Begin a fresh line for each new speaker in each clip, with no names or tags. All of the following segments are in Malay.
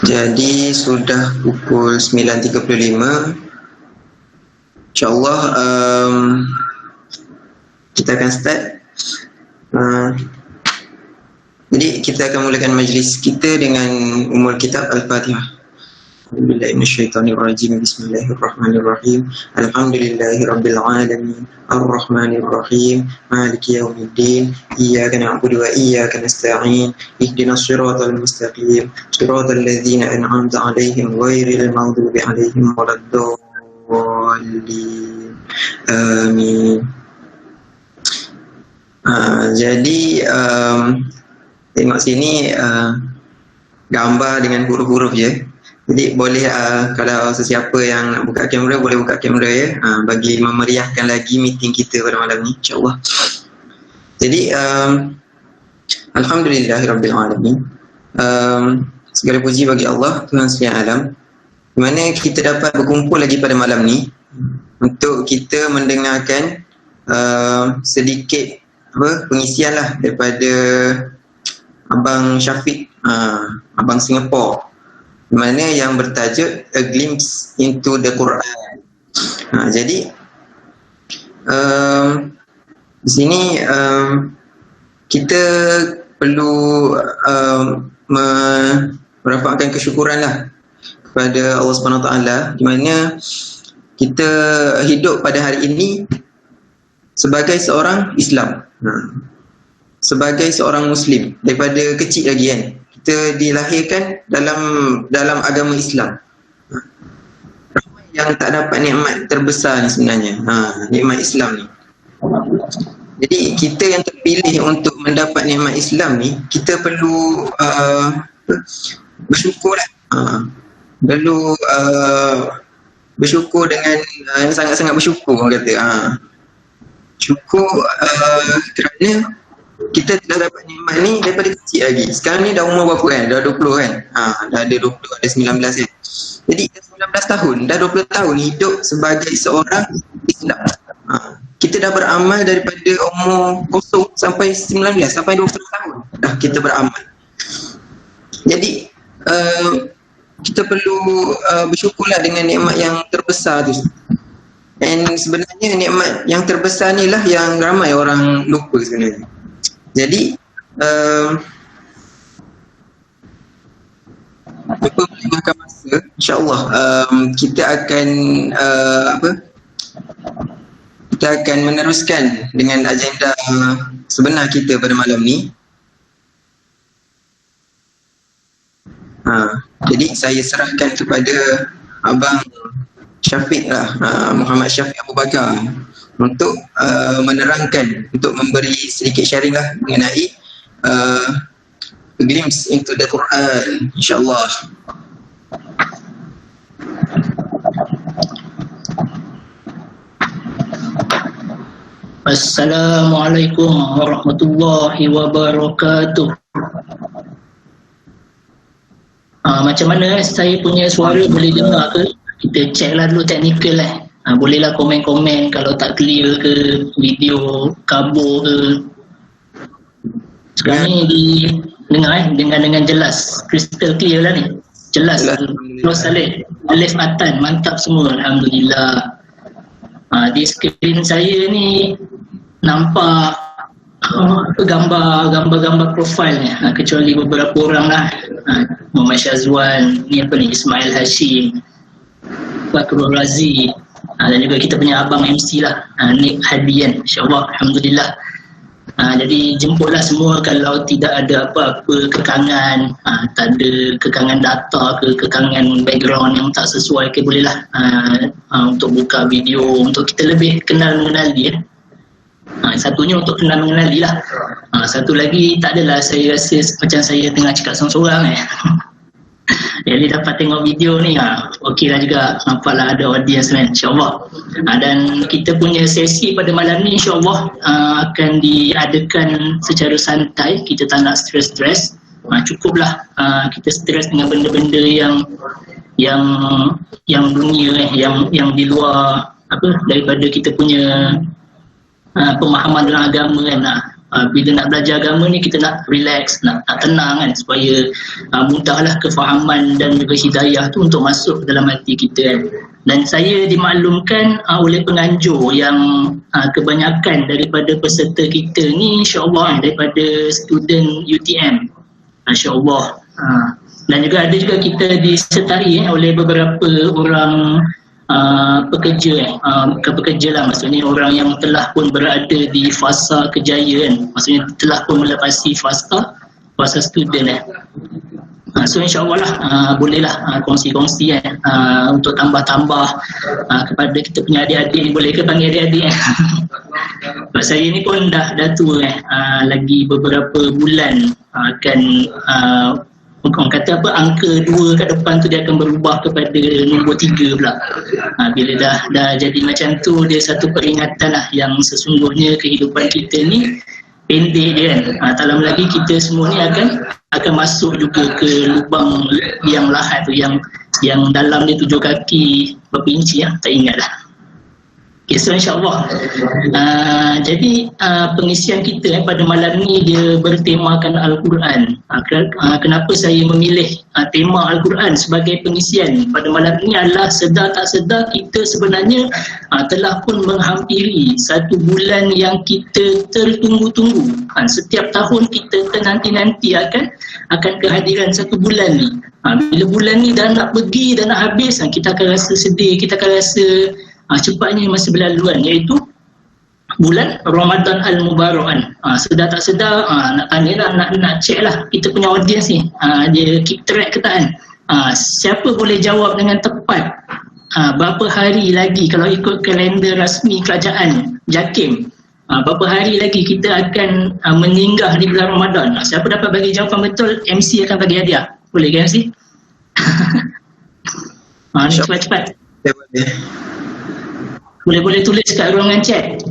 Jadi sudah pukul 9.35. InsyaAllah kita akan start. Jadi kita akan mulakan majlis kita dengan umul kitab Al-Fatihah. Bismillahirrahmanirrahim. Bismillahirrahmanirrahim. Alhamdulillahirabbil alamin. Arrahmanirrahim. Maliki yaumiddin. Iyyaka na'budu wa iyyaka nasta'in. Ihdinas siratal mustaqim. Siratal ladzina an'amta 'alaihim ghairil maghdubi 'alaihim waladdallin. Amin. Jadi tengok sini gambar dengan huruf-huruf je. Jadi boleh kalau sesiapa yang nak buka kamera boleh buka kamera ya, bagi memeriahkan lagi meeting kita pada malam ni insya-Allah. Jadi alhamdulillahirabbil alamin. Segala puji bagi Allah Tuhan sekalian alam, di mana kita dapat berkumpul lagi pada malam ni untuk kita mendengarkan sedikit pengisian lah daripada Abang Syafiq, Abang Singapore, di mana yang bertajuk A Glimpse into the Quran. Jadi di sini kita perlu merapatkan kesyukuran lah kepada Allah Subhanahu Wa Taala, di mana kita hidup pada hari ini sebagai seorang Islam, sebagai seorang Muslim daripada kecil lagi kan. Kita dilahirkan dalam agama Islam. Ramai yang tak dapat nikmat terbesar ni sebenarnya, nikmat Islam ni. Jadi kita yang terpilih untuk mendapat nikmat Islam ni, kita perlu bersyukur lah. Perlu bersyukur dengan sangat-sangat bersyukur orang kata. Syukur kerana kita telah dapat nikmat ni daripada kecil lagi. Sekarang ni dah umur berapa kan? Dah 20 kan? Dah ada 20, ada 19 kan? Jadi dah 19 tahun, dah 20 tahun hidup sebagai seorang Islam. Kita dah beramal daripada umur 0 sampai 19, sampai 20 tahun dah kita beramal. Jadi kita perlu bersyukurlah dengan nikmat yang terbesar tu. Dan sebenarnya nikmat yang terbesar ni lah yang ramai orang lupa sebenarnya. Jadi tanpa melengahkan masa, insya-Allah kita akan kita akan meneruskan dengan agenda sebenar kita pada malam ni. Jadi saya serahkan kepada Abang Syafiq lah, Muhammad Syafiq Abu Bakar, untuk menerangkan, untuk memberi sedikit sharing lah mengenai A Glimpse into the Quran, insyaAllah.
Assalamualaikum warahmatullahi wabarakatuh. macam mana saya punya suara boleh dengar ke? Kita check lah dulu teknikal lah. Bolehlah komen-komen kalau tak clear ke, video kabur ke. Sekarang ni dengar dengan jelas, crystal clear lah ni. Jelas. Terus Alif Atan, mantap semua, alhamdulillah. Di skrin saya ni nampak gambar profilnya, kecuali beberapa orang lah. Muhammad Syazwan, ni apa ni, Ismail Hashim, Fakrul Razi, dan juga kita punya abang MC lah, Nik Hadian, insyaAllah, alhamdulillah. Jadi jemputlah semua kalau tidak ada apa-apa kekangan, tak ada kekangan data ke, kekangan background yang tak sesuai ke, bolehlah untuk buka video untuk kita lebih kenal mengenali. Satunya untuk kenal mengenali lah. Satu lagi, tak adalah saya rasa macam saya tengah cakap seorang-seorang Jadi dapat tengok video ni, okey lah juga, nampaklah ada audience kan, insyaAllah. Dan kita punya sesi pada malam ni insyaAllah akan diadakan secara santai, kita tak nak stres-stres. Cukuplah kita stres dengan benda-benda yang dunia yang di luar daripada kita punya pemahaman dalam agama kan. Bila nak belajar agama ni kita nak relax, nak tenang kan, supaya mudahlah kefahaman dan juga hidayah tu untuk masuk dalam hati kita kan. Dan saya dimaklumkan oleh penganjur yang kebanyakan daripada peserta kita ni insyaAllah daripada student UTM, insyaAllah. Dan juga ada juga kita disertai oleh beberapa orang pekerja pekerja lah, maksudnya orang yang telah pun berada di fasa kejayaan, maksudnya telah pun melepasi fasa student so insyaAllah lah bolehlah kongsi-kongsi untuk tambah-tambah kepada kita punya adik-adik ni. Boleh ke panggil adik-adik sebab saya ni pun dah tua lagi beberapa bulan akan orang kata angka 2 kat depan tu dia akan berubah kepada nombor 3 pula. Bila dah jadi macam tu, dia satu peringatan lah yang sesungguhnya kehidupan kita ni pendek dia kan. Tak lama lagi kita semua ni akan masuk juga ke lubang yang lahat tu, yang dalam dia 7 kaki berapa inci tak ingat lah. Okay, so insyaAllah jadi pengisian kita pada malam ni dia bertemakan Al-Quran. Kenapa saya memilih tema Al-Quran sebagai pengisian pada malam ni adalah sedar tak sedar kita sebenarnya telah pun menghampiri 1 bulan yang kita tertunggu-tunggu. Setiap tahun kita nanti akan kehadiran 1 bulan ni. Bila bulan ni dah nak pergi, dah nak habis, kita akan rasa sedih, kita akan rasa cepatnya masa berlaluan, iaitu bulan Ramadan Al-Mubarak. Sedar tak sedar nak tanya lah, nak check lah kita punya audience ni, dia keep track ke tak siapa boleh jawab dengan tepat berapa hari lagi kalau ikut kalender rasmi kerajaan JAKIM, berapa hari lagi kita akan meninggal di bulan Ramadan. Siapa dapat bagi jawapan betul, MC akan bagi hadiah. Boleh ke MC? Cepat-cepat. Boleh tulis kat ruangan chat.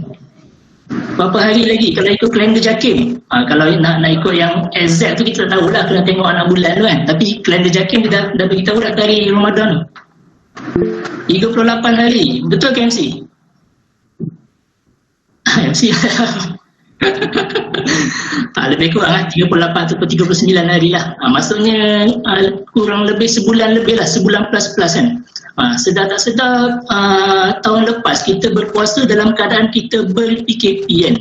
Berapa hari lagi kalau ikut kalender JAKIM? Kalau nak ikut yang exact tu kita tak tahu lah, kena tengok anak bulan tu kan. Tapi kalender JAKIM dia dah beritahu dah hari Ramadan 38 hari. Betul ke MC? MC lebih kurang 38 ataupun 39 hari lah. Maksudnya kurang lebih sebulan lebih lah, sebulan plus kan. Sedar tak sedar tahun lepas kita berpuasa dalam keadaan kita ber-PKP kan.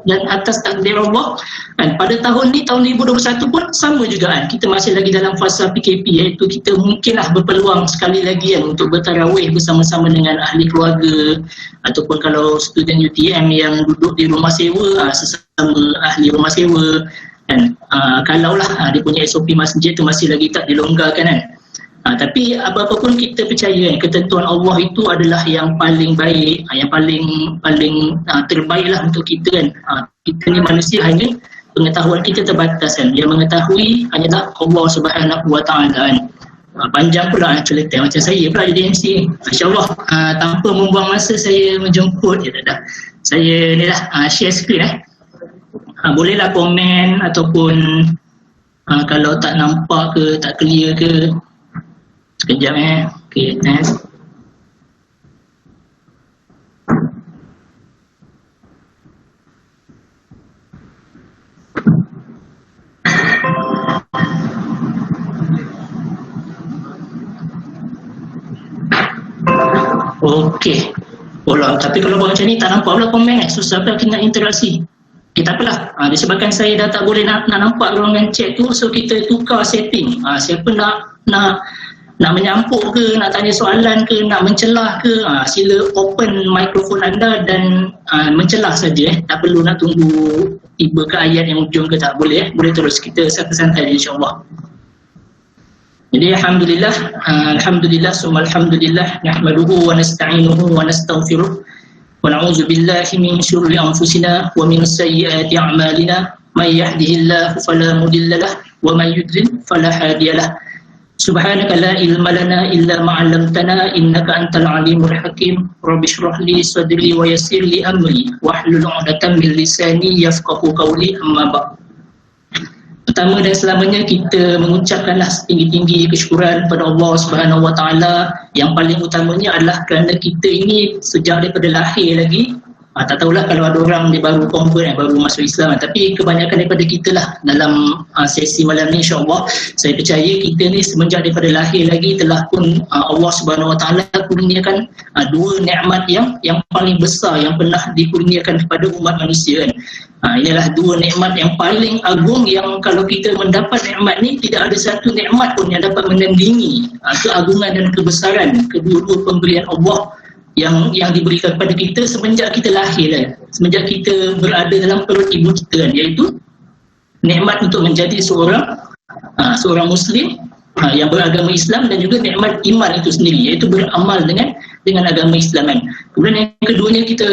Dan atas takdir Allah kan, pada tahun ni, tahun 2021 pun sama juga kan, kita masih lagi dalam fasa PKP, iaitu kita mungkinlah berpeluang sekali lagi kan untuk bertarawih bersama-sama dengan ahli keluarga, ataupun kalau student UTM yang duduk di rumah sewa, sesama ahli rumah sewa kan. Kalaulah dia punya SOP masjid tu masih lagi tak dilonggarkan kan. Tapi apa-apa pun kita percaya ketentuan Allah itu adalah yang paling baik, yang paling terbaiklah untuk kita kan. Kita ni manusia, hanya pengetahuan kita terbatas kan. Yang mengetahui hanyalah Allah Subhanahu Wa Taala kan. Panjang pula cerita macam saya pula jadi MC. Masya-Allah, tanpa membuang masa saya menjemput saya ni lah share screen bolehlah komen ataupun Kalau tak nampak ke, tak clear ke, sekejap Okay, test. Okey. Tapi kalau buat macam ni tak nampak pula komen susah pula kita nak interaksi. Okay, tak apalah. Disebabkan saya dah tak boleh nak nampak ruangan chat tu, so kita tukar setting. Siapa nak menyampuk ke, nak tanya soalan ke, nak mencelah ke, sila open mikrofon anda dan mencelah saja. Tak perlu nak tunggu tiba ke ayat yang ujung ke, tak boleh. Boleh terus, kita santai-santai insyaAllah. Jadi alhamdulillah summa alhamdulillah nahmaduhu wa nasta'inuhu wa nastaghfiruh wa na'udzu billahi min syururi anfusina wa min sayyiati a'malina may yahdihillahu fala mudilla lahu wa may yudlil fala hadiya lahu. Subhanaka la ilma lana illa ma 'allamtana innaka antal alimul hakim. Rabbi shrah li sadri wa yassir li amri wahlul 'uqdatam min lisani yafqahu qawli. Amma ba'd. Pertama dan selamanya kita mengucapkanlah setinggi-tinggi kesyukuran kepada Allah Subhanahu Wa Taala. Yang paling utamanya adalah kerana kita ini sejak daripada lahir lagi, tak tahulah kalau ada orang dia baru convert, baru masuk Islam, tapi kebanyakan daripada kita lah dalam sesi malam ni insyaAllah, saya percaya kita ni semenjak daripada lahir lagi telah pun Allah Subhanahu Wa Taala kurniakan dua nikmat yang paling besar yang pernah dikurniakan kepada umat manusia kan. Inilah dua nikmat yang paling agung yang kalau kita mendapat nikmat ni tidak ada satu nikmat pun yang dapat menandingi keagungan dan kebesaran kedua-dua pemberian Allah yang diberikan kepada kita semenjak kita lahir kan? Semenjak kita berada dalam perut ibu kita kan? Iaitu nikmat untuk menjadi seorang Muslim yang beragama Islam dan juga nikmat iman itu sendiri, iaitu beramal dengan agama Islam kan. Kemudian yang keduanya kita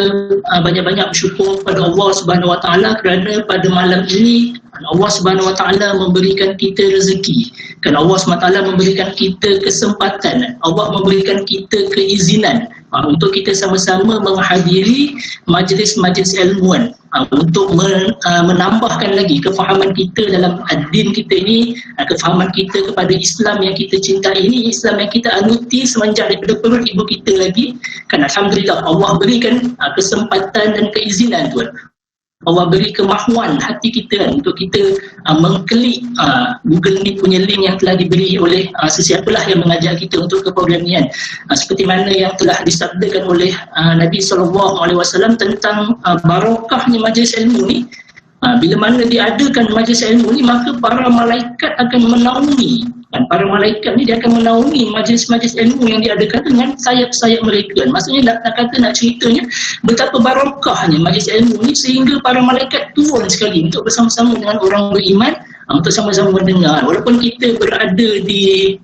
banyak-banyak bersyukur kepada Allah Subhanahu Wa Taala kerana pada malam ini Allah Subhanahu Wa Taala memberikan kita rezeki. Kan Allah Subhanahu Wa Taala memberikan kita kesempatan, Allah memberikan kita keizinan untuk kita sama-sama menghadiri majlis-majlis ilmuan untuk menambahkan lagi kefahaman kita dalam ad-din kita ini, kefahaman kita kepada Islam yang kita cintai ini, Islam yang kita anuti semenjak daripada perut ibu kita lagi kan. Alhamdulillah Allah berikan kesempatan dan keizinan Tuhan. Allah beri kemahuan hati kita kan, untuk kita mengklik Google Meet punya link yang telah diberi oleh sesiapalah yang mengajak kita untuk ke program ni kan. Seperti mana yang telah disabdakan oleh Nabi SAW tentang barakahnya majlis ilmu ni. Bila mana diadakan majlis ilmu ni, maka para malaikat akan menaungi kan. Para malaikat ni dia akan menaungi majlis-majlis ilmu yang diadakan dengan sayap-sayap mereka kan. Maksudnya nak ceritanya betapa barakahnya majlis ilmu ni sehingga para malaikat turun sekali untuk bersama-sama dengan orang beriman untuk sama-sama mendengar. Walaupun kita berada di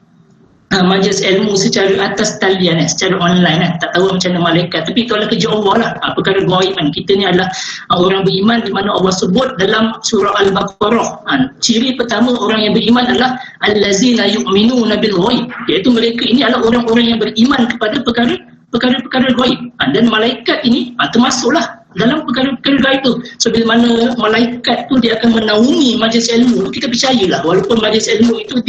majlis ilmu secara atas talian secara online tak tahu macam mana malaikat, tapi itu adalah kerja Allah lah, perkara gaib kan. Kita ni adalah orang beriman di mana Allah sebut dalam surah Al-Baqarah ciri pertama orang yang beriman adalah allazina yu'minuna bil ghaib, iaitu mereka ini adalah orang-orang yang beriman kepada perkara-perkara gaib dan malaikat ini termasuklah dalam perkara-perkara gaib tu. So bila mana malaikat tu dia akan menaungi majlis ilmu, kita percayalah walaupun majlis ilmu itu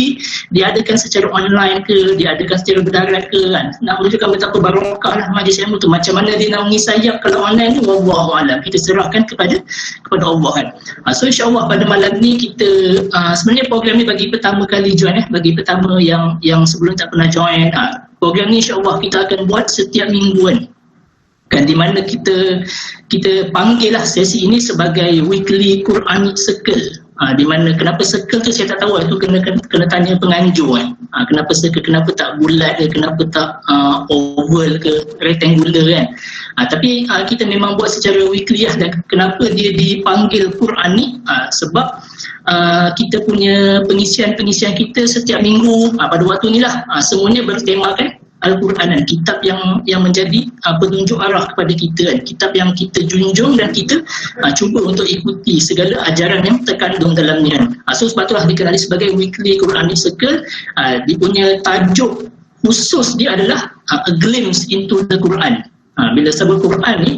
diadakan secara online ke, diadakan secara berdarat ke kan, nak menunjukkan betapa barakah lah majlis ilmu tu. Macam mana dia naungi sayap kalau online tu, wallahu alam, kita serahkan kepada Allah kan. So insyaAllah pada malam ni kita sebenarnya program ni bagi pertama kali join bagi pertama yang sebelum tak pernah join, program ni insyaAllah kita akan buat setiap mingguan kan, di mana kita panggil lah sesi ini sebagai weekly Quranic Circle. Di mana kenapa circle tu saya tak tahu, itu kena tanya penganjur kan. Kenapa circle, kenapa tak bulat ke, kenapa tak oval ke, rectangular kan. Tapi kita memang buat secara weekly lah. Dan kenapa dia dipanggil Quranic, sebab kita punya pengisian kita setiap minggu pada waktu ni lah semuanya bertemakan Al-Quran, kitab yang menjadi penunjuk arah kepada kita kan, kitab yang kita junjung dan kita cuba untuk ikuti segala ajaran yang terkandung dalamnya kan. So sebab itulah dikenali sebagai weekly Quranic Circle. Dia punya tajuk khusus dia adalah a glimpse into the Quran. Bila sebut Quran ni,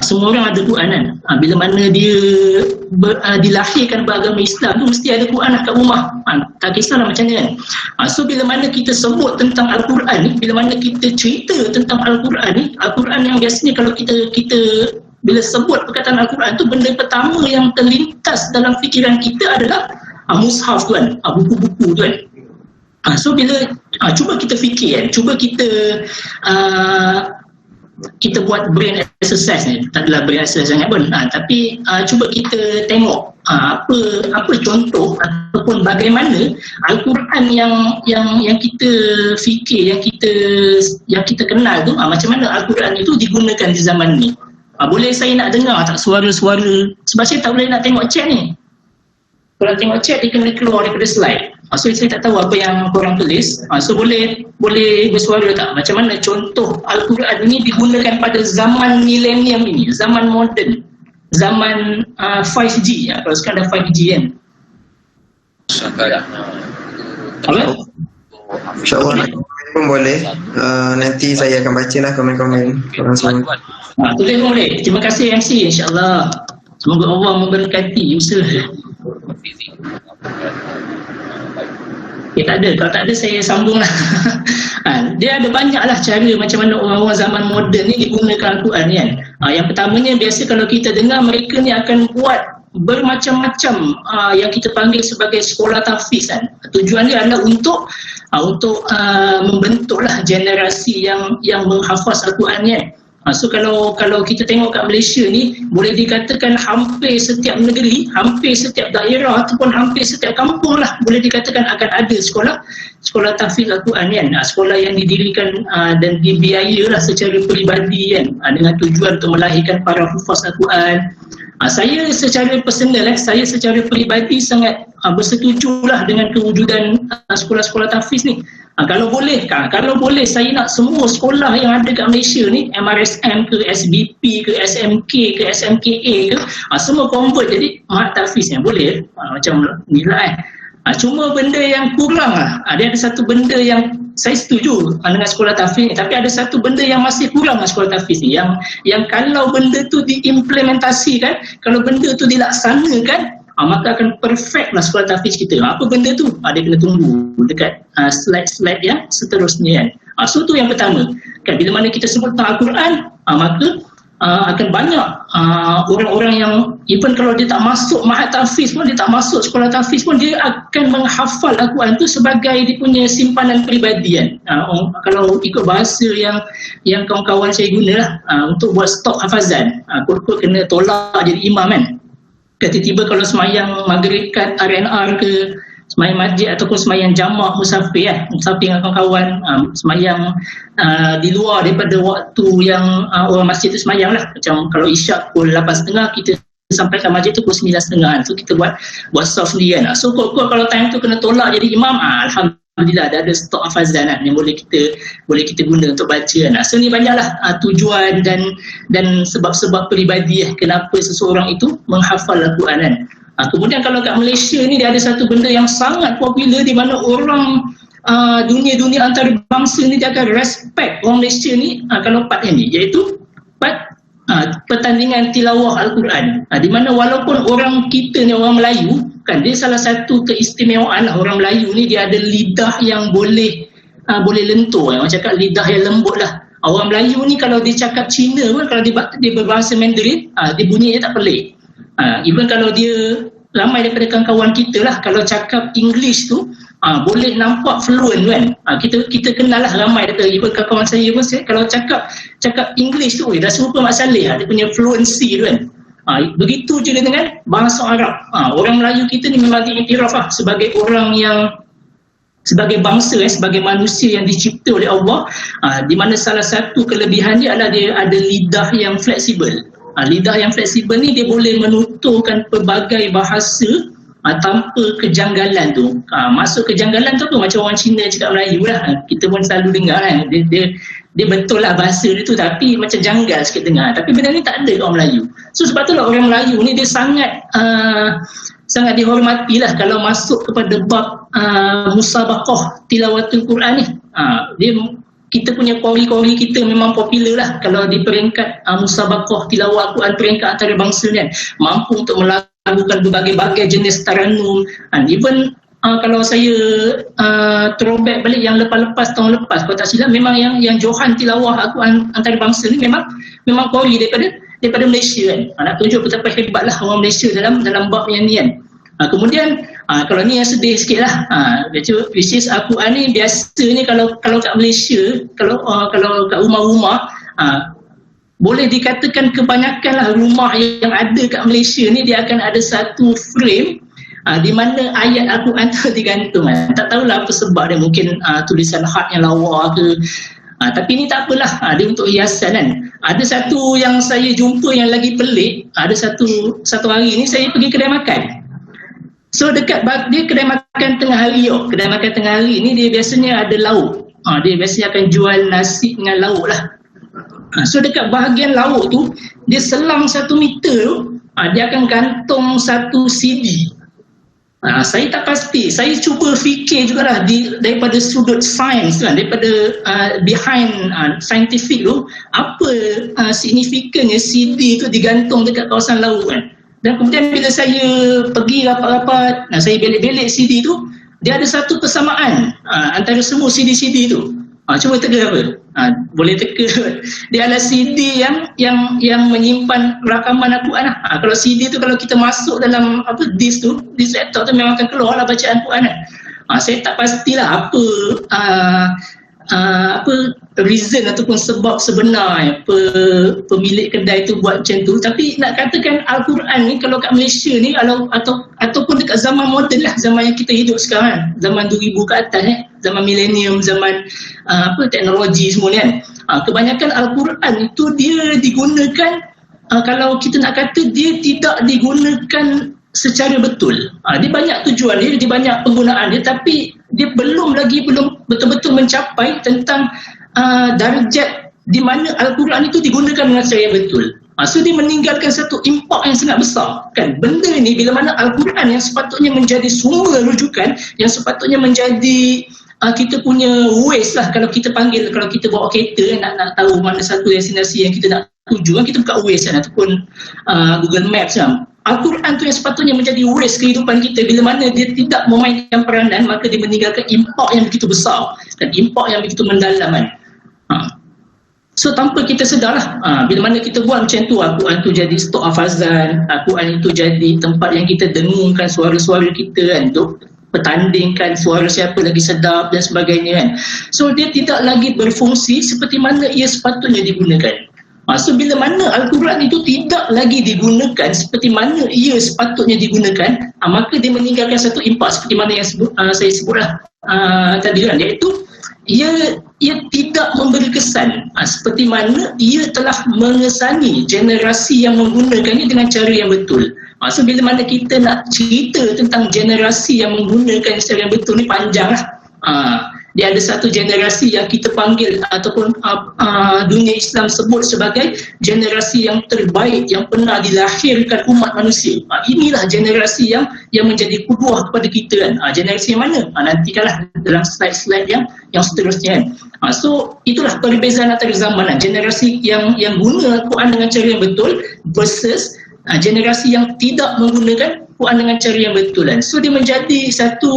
Semua orang ada Quran kan. Bila mana dia dilahirkan beragama Islam tu mesti ada Quran kat rumah. Tak kisahlah macam ni kan. So bila mana kita sebut tentang Al-Quran ni, bila mana kita cerita tentang Al-Quran ni, Al-Quran yang biasanya kalau kita bila sebut perkataan Al-Quran tu, benda pertama yang terlintas dalam fikiran kita adalah mushaf tu kan, buku-buku tu kan. So bila cuba kita fikir kan, cuba kita buat brain exercise ni, tak adalah brain exercise sangat pun, tapi cuba kita tengok apa contoh ataupun bagaimana Al-Quran yang kita fikir, yang kita kenal tu, macam mana Al-Quran itu digunakan di zaman ni. Boleh saya nak dengar tak suara-suara, sebab saya tak boleh nak tengok chat ni. Kalau tengok chat dia kena keluar daripada slide. So saya tak tahu apa yang korang tulis. So boleh bersuara tak? Macam mana contoh Al-Quran ini digunakan pada zaman milenium ini, zaman moden, zaman 5G. Kalau sekarang dah 5G kan. Apa?
InsyaAllah pun boleh. Nanti saya akan baca lah komen-komen korang semua.
Tulis pun boleh. Terima kasih MC, insyaAllah. Semoga Allah memberkati usaha. Tak ada. Kalau tak ada saya sambung lah. Dia ada banyaklah cara macam mana orang-orang zaman moden ni digunakan Al-Quran kan. Yang pertamanya biasa kalau kita dengar mereka ni akan buat bermacam-macam yang kita panggil sebagai sekolah tahfiz kan. Tujuan dia adalah untuk membentuklah generasi yang menghafaz Al-Quran kan. So kalau kita tengok kat Malaysia ni, boleh dikatakan hampir setiap negeri, hampir setiap daerah ataupun hampir setiap kampung lah boleh dikatakan akan ada sekolah tahfiz Al-Quran kan. Sekolah yang didirikan dan dibiayalah secara peribadi kan, dengan tujuan untuk melahirkan para hufaz Al-Quran. Saya secara personal, saya secara peribadi sangat bersetujulah dengan kewujudan sekolah-sekolah tahfiz ni. Kalau boleh saya nak semua sekolah yang ada kat Malaysia ni, MRSM ke, SBP ke, SMK ke, SMKA ke, semua convert jadi mahat tahfiz yang boleh. Macam nilai. Cuma benda yang kurang lah. Dia ada satu benda yang saya setuju dengan sekolah tahfiz ni, tapi ada satu benda yang masih kurang dengan sekolah tahfiz ni, yang kalau benda tu diimplementasikan, kalau benda tu dilaksanakan, maka akan perfect lah sekolah tahfiz kita. Apa benda tu? Dia kena tunggu dekat slide-slide yang seterusnya kan. So tu yang pertama kan, bila mana kita sebut tentang Al-Quran, maka akan banyak orang-orang yang even kalau dia tak masuk mahat tahfiz pun, dia tak masuk sekolah tahfiz pun, dia akan menghafal Al-Quran tu sebagai dia punya simpanan peribadi kan. Kalau ikut bahasa yang kawan-kawan saya guna lah, untuk buat stok hafazan, kot-kot kena tolak jadi imam kan. Tiba-tiba kalau semayang maghrib kat RNR ke, semayang masjid ataupun semayang jamak musafir dengan kawan-kawan, semayang di luar daripada waktu yang orang masjid tu semayang lah. Macam kalau isyak pukul 8.30, kita sampai ke masjid tu pukul 9.30. So kita buat soft sendiri kan. So kot-kot kalau time tu kena tolak jadi imam, alhamdulillah ada stok hafazan kan, yang boleh kita guna untuk baca kan. So ni banyaklah tujuan dan sebab-sebab peribadi kenapa seseorang itu menghafal Al-Quran kan. Kemudian kalau kat Malaysia ni dia ada satu benda yang sangat popular, di mana orang dunia antarabangsa ni dia akan respect orang Malaysia ni kalau part ni, iaitu part pertandingan tilawah Al-Quran. Di mana walaupun orang kita ni orang Melayu kan, dia salah satu keistimewaan lah, orang Melayu ni dia ada lidah yang boleh lentur, orang cakap lidah yang lembut lah. Orang Melayu ni kalau dia cakap Cina pun, kalau dia berbahasa Mandarin, dia bunyinya tak pelik. Even kalau dia, ramai daripada kawan-kawan kita lah, kalau cakap English tu boleh nampak fluent kan. Kita kenal lah ramai daripada even kawan saya pun, kalau cakap English tu dah serupa Mak Saleh, dia punya fluency tu kan. Begitu je dengan bahasa Arab. Orang Melayu kita ni memang diiktiraf lah sebagai orang yang, sebagai bangsa, sebagai manusia yang dicipta oleh Allah, di mana salah satu kelebihan dia adalah dia ada lidah yang fleksibel. Lidah yang fleksibel ni dia boleh menuturkan pelbagai bahasa tanpa kejanggalan tu. Masuk kejanggalan tu apa? Macam orang Cina cakap Melayu lah. Kita pun selalu dengar kan. Dia betul lah bahasa dia tu, tapi macam janggal sikit dengar. Tapi benda ni tak ada orang Melayu. So sebab tu lah orang Melayu ni dia sangat dihormati lah kalau masuk kepada bab musabaqah tilawatul Quran ni. Dia kita punya kori-kori kita memang popular lah kalau di peringkat musabaqah tilawah Al-Quran peringkat antarabangsa kan, mampu untuk melakukan berbagai-bagai jenis taranum, and even kalau saya throwback balik yang lepas-lepas tahun lepas kalau tak silap, memang yang Johan tilawah Al-Quran antarabangsa ni memang kori daripada Malaysia kan. Nak tunjuk betapa hebatlah orang Malaysia dalam bab yang ni kan. Kemudian kalau ni yang sedih sikit lah, which is Al-Quran ni biasanya kalau kat Malaysia, kalau kat rumah-rumah, boleh dikatakan kebanyakan lah rumah yang ada kat Malaysia ni dia akan ada satu frame di mana ayat Al-Quran tu digantung. Tak tahulah apa sebab dia, mungkin tulisan hard yang lawa ke, tapi ni tak apalah, dia untuk hiasan kan. Ada satu yang saya jumpa yang lagi pelik, ada satu hari ni saya pergi kedai makan. So dekat dia kedai makan tengah hari, kedai makan tengah hari ni dia biasanya ada lauk. Dia biasanya akan jual nasi dengan lauk lah. So dekat bahagian lauk tu, dia selang 1 meter tu, dia akan gantung satu CD. Saya tak pasti, saya cuba fikir jugalah daripada sudut sains kan, daripada behind scientific tu, apa signifikannya CD tu digantung dekat kawasan laut kan. Dan kemudian bila saya pergi rapat-rapat, saya belik-belik CD tu, dia ada satu persamaan antara semua CD-CD tu. Cuba teka apa? Boleh teka. Dia adalah CD yang menyimpan rakaman Al-Quran lah. Kalau CD tu kalau kita masuk dalam disk laptop tu memang akan keluar lah bacaan Al-Quran kan. Saya tak pastilah apa reason ataupun sebab sebenar pemilik kedai tu buat macam tu. Tapi nak katakan Al-Quran ni kalau kat Malaysia ni ataupun dekat zaman moden lah, zaman yang kita hidup sekarang, zaman 2000 ke atas zaman milenium, zaman teknologi semua ni kan, kebanyakan Al-Quran itu dia digunakan, kalau kita nak kata dia tidak digunakan secara betul. Dia banyak tujuan dia banyak penggunaan dia, tapi dia belum betul-betul mencapai tentang darjat di mana Al-Quran itu digunakan dengan cara yang betul. So dia meninggalkan satu impak yang sangat besar kan. Benda ni bila mana Al-Quran yang sepatutnya menjadi sumber rujukan, yang sepatutnya menjadi kita punya ways lah, kalau kita panggil, kalau kita bawa kereta nak tahu mana satu destinasi yang kita nak tuju kan, kita buka Waze kan, ataupun Google Maps kan. Al-Quran tu yang sepatutnya menjadi ways kehidupan kita, bila mana dia tidak memainkan peranan, maka dia meninggalkan impak yang begitu besar dan impak yang begitu mendalam kan. So tanpa kita sedar lah, bila mana kita buat macam tu, Al-Quran tu jadi stok hafazan, Al-Quran itu jadi tempat yang kita dengungkan suara-suara kita kan, untuk pertandingkan suara siapa lagi sedap dan sebagainya kan. So dia tidak lagi berfungsi seperti mana ia sepatutnya digunakan. So bila mana Al-Quran itu tidak lagi digunakan seperti mana ia sepatutnya digunakan, maka dia meninggalkan satu impak seperti mana yang saya sebutlah tadi kan, iaitu ia tidak memberi kesan seperti mana ia telah mengesani generasi yang menggunakannya dengan cara yang betul. So bila mana kita nak cerita tentang generasi yang menggunakan secara yang betul ni panjang lah. Dia ada satu generasi yang kita panggil ataupun dunia Islam sebut sebagai generasi yang terbaik yang pernah dilahirkan umat manusia. Inilah generasi yang menjadi kuduah kepada kita kan. Generasi yang mana? Nantikanlah dalam slide-slide yang seterusnya kan. So itulah perbezaan antara zaman kan. Generasi yang guna Quran dengan cara yang betul versus generasi yang tidak menggunakan Quran dengan cara yang betul kan. So dia menjadi satu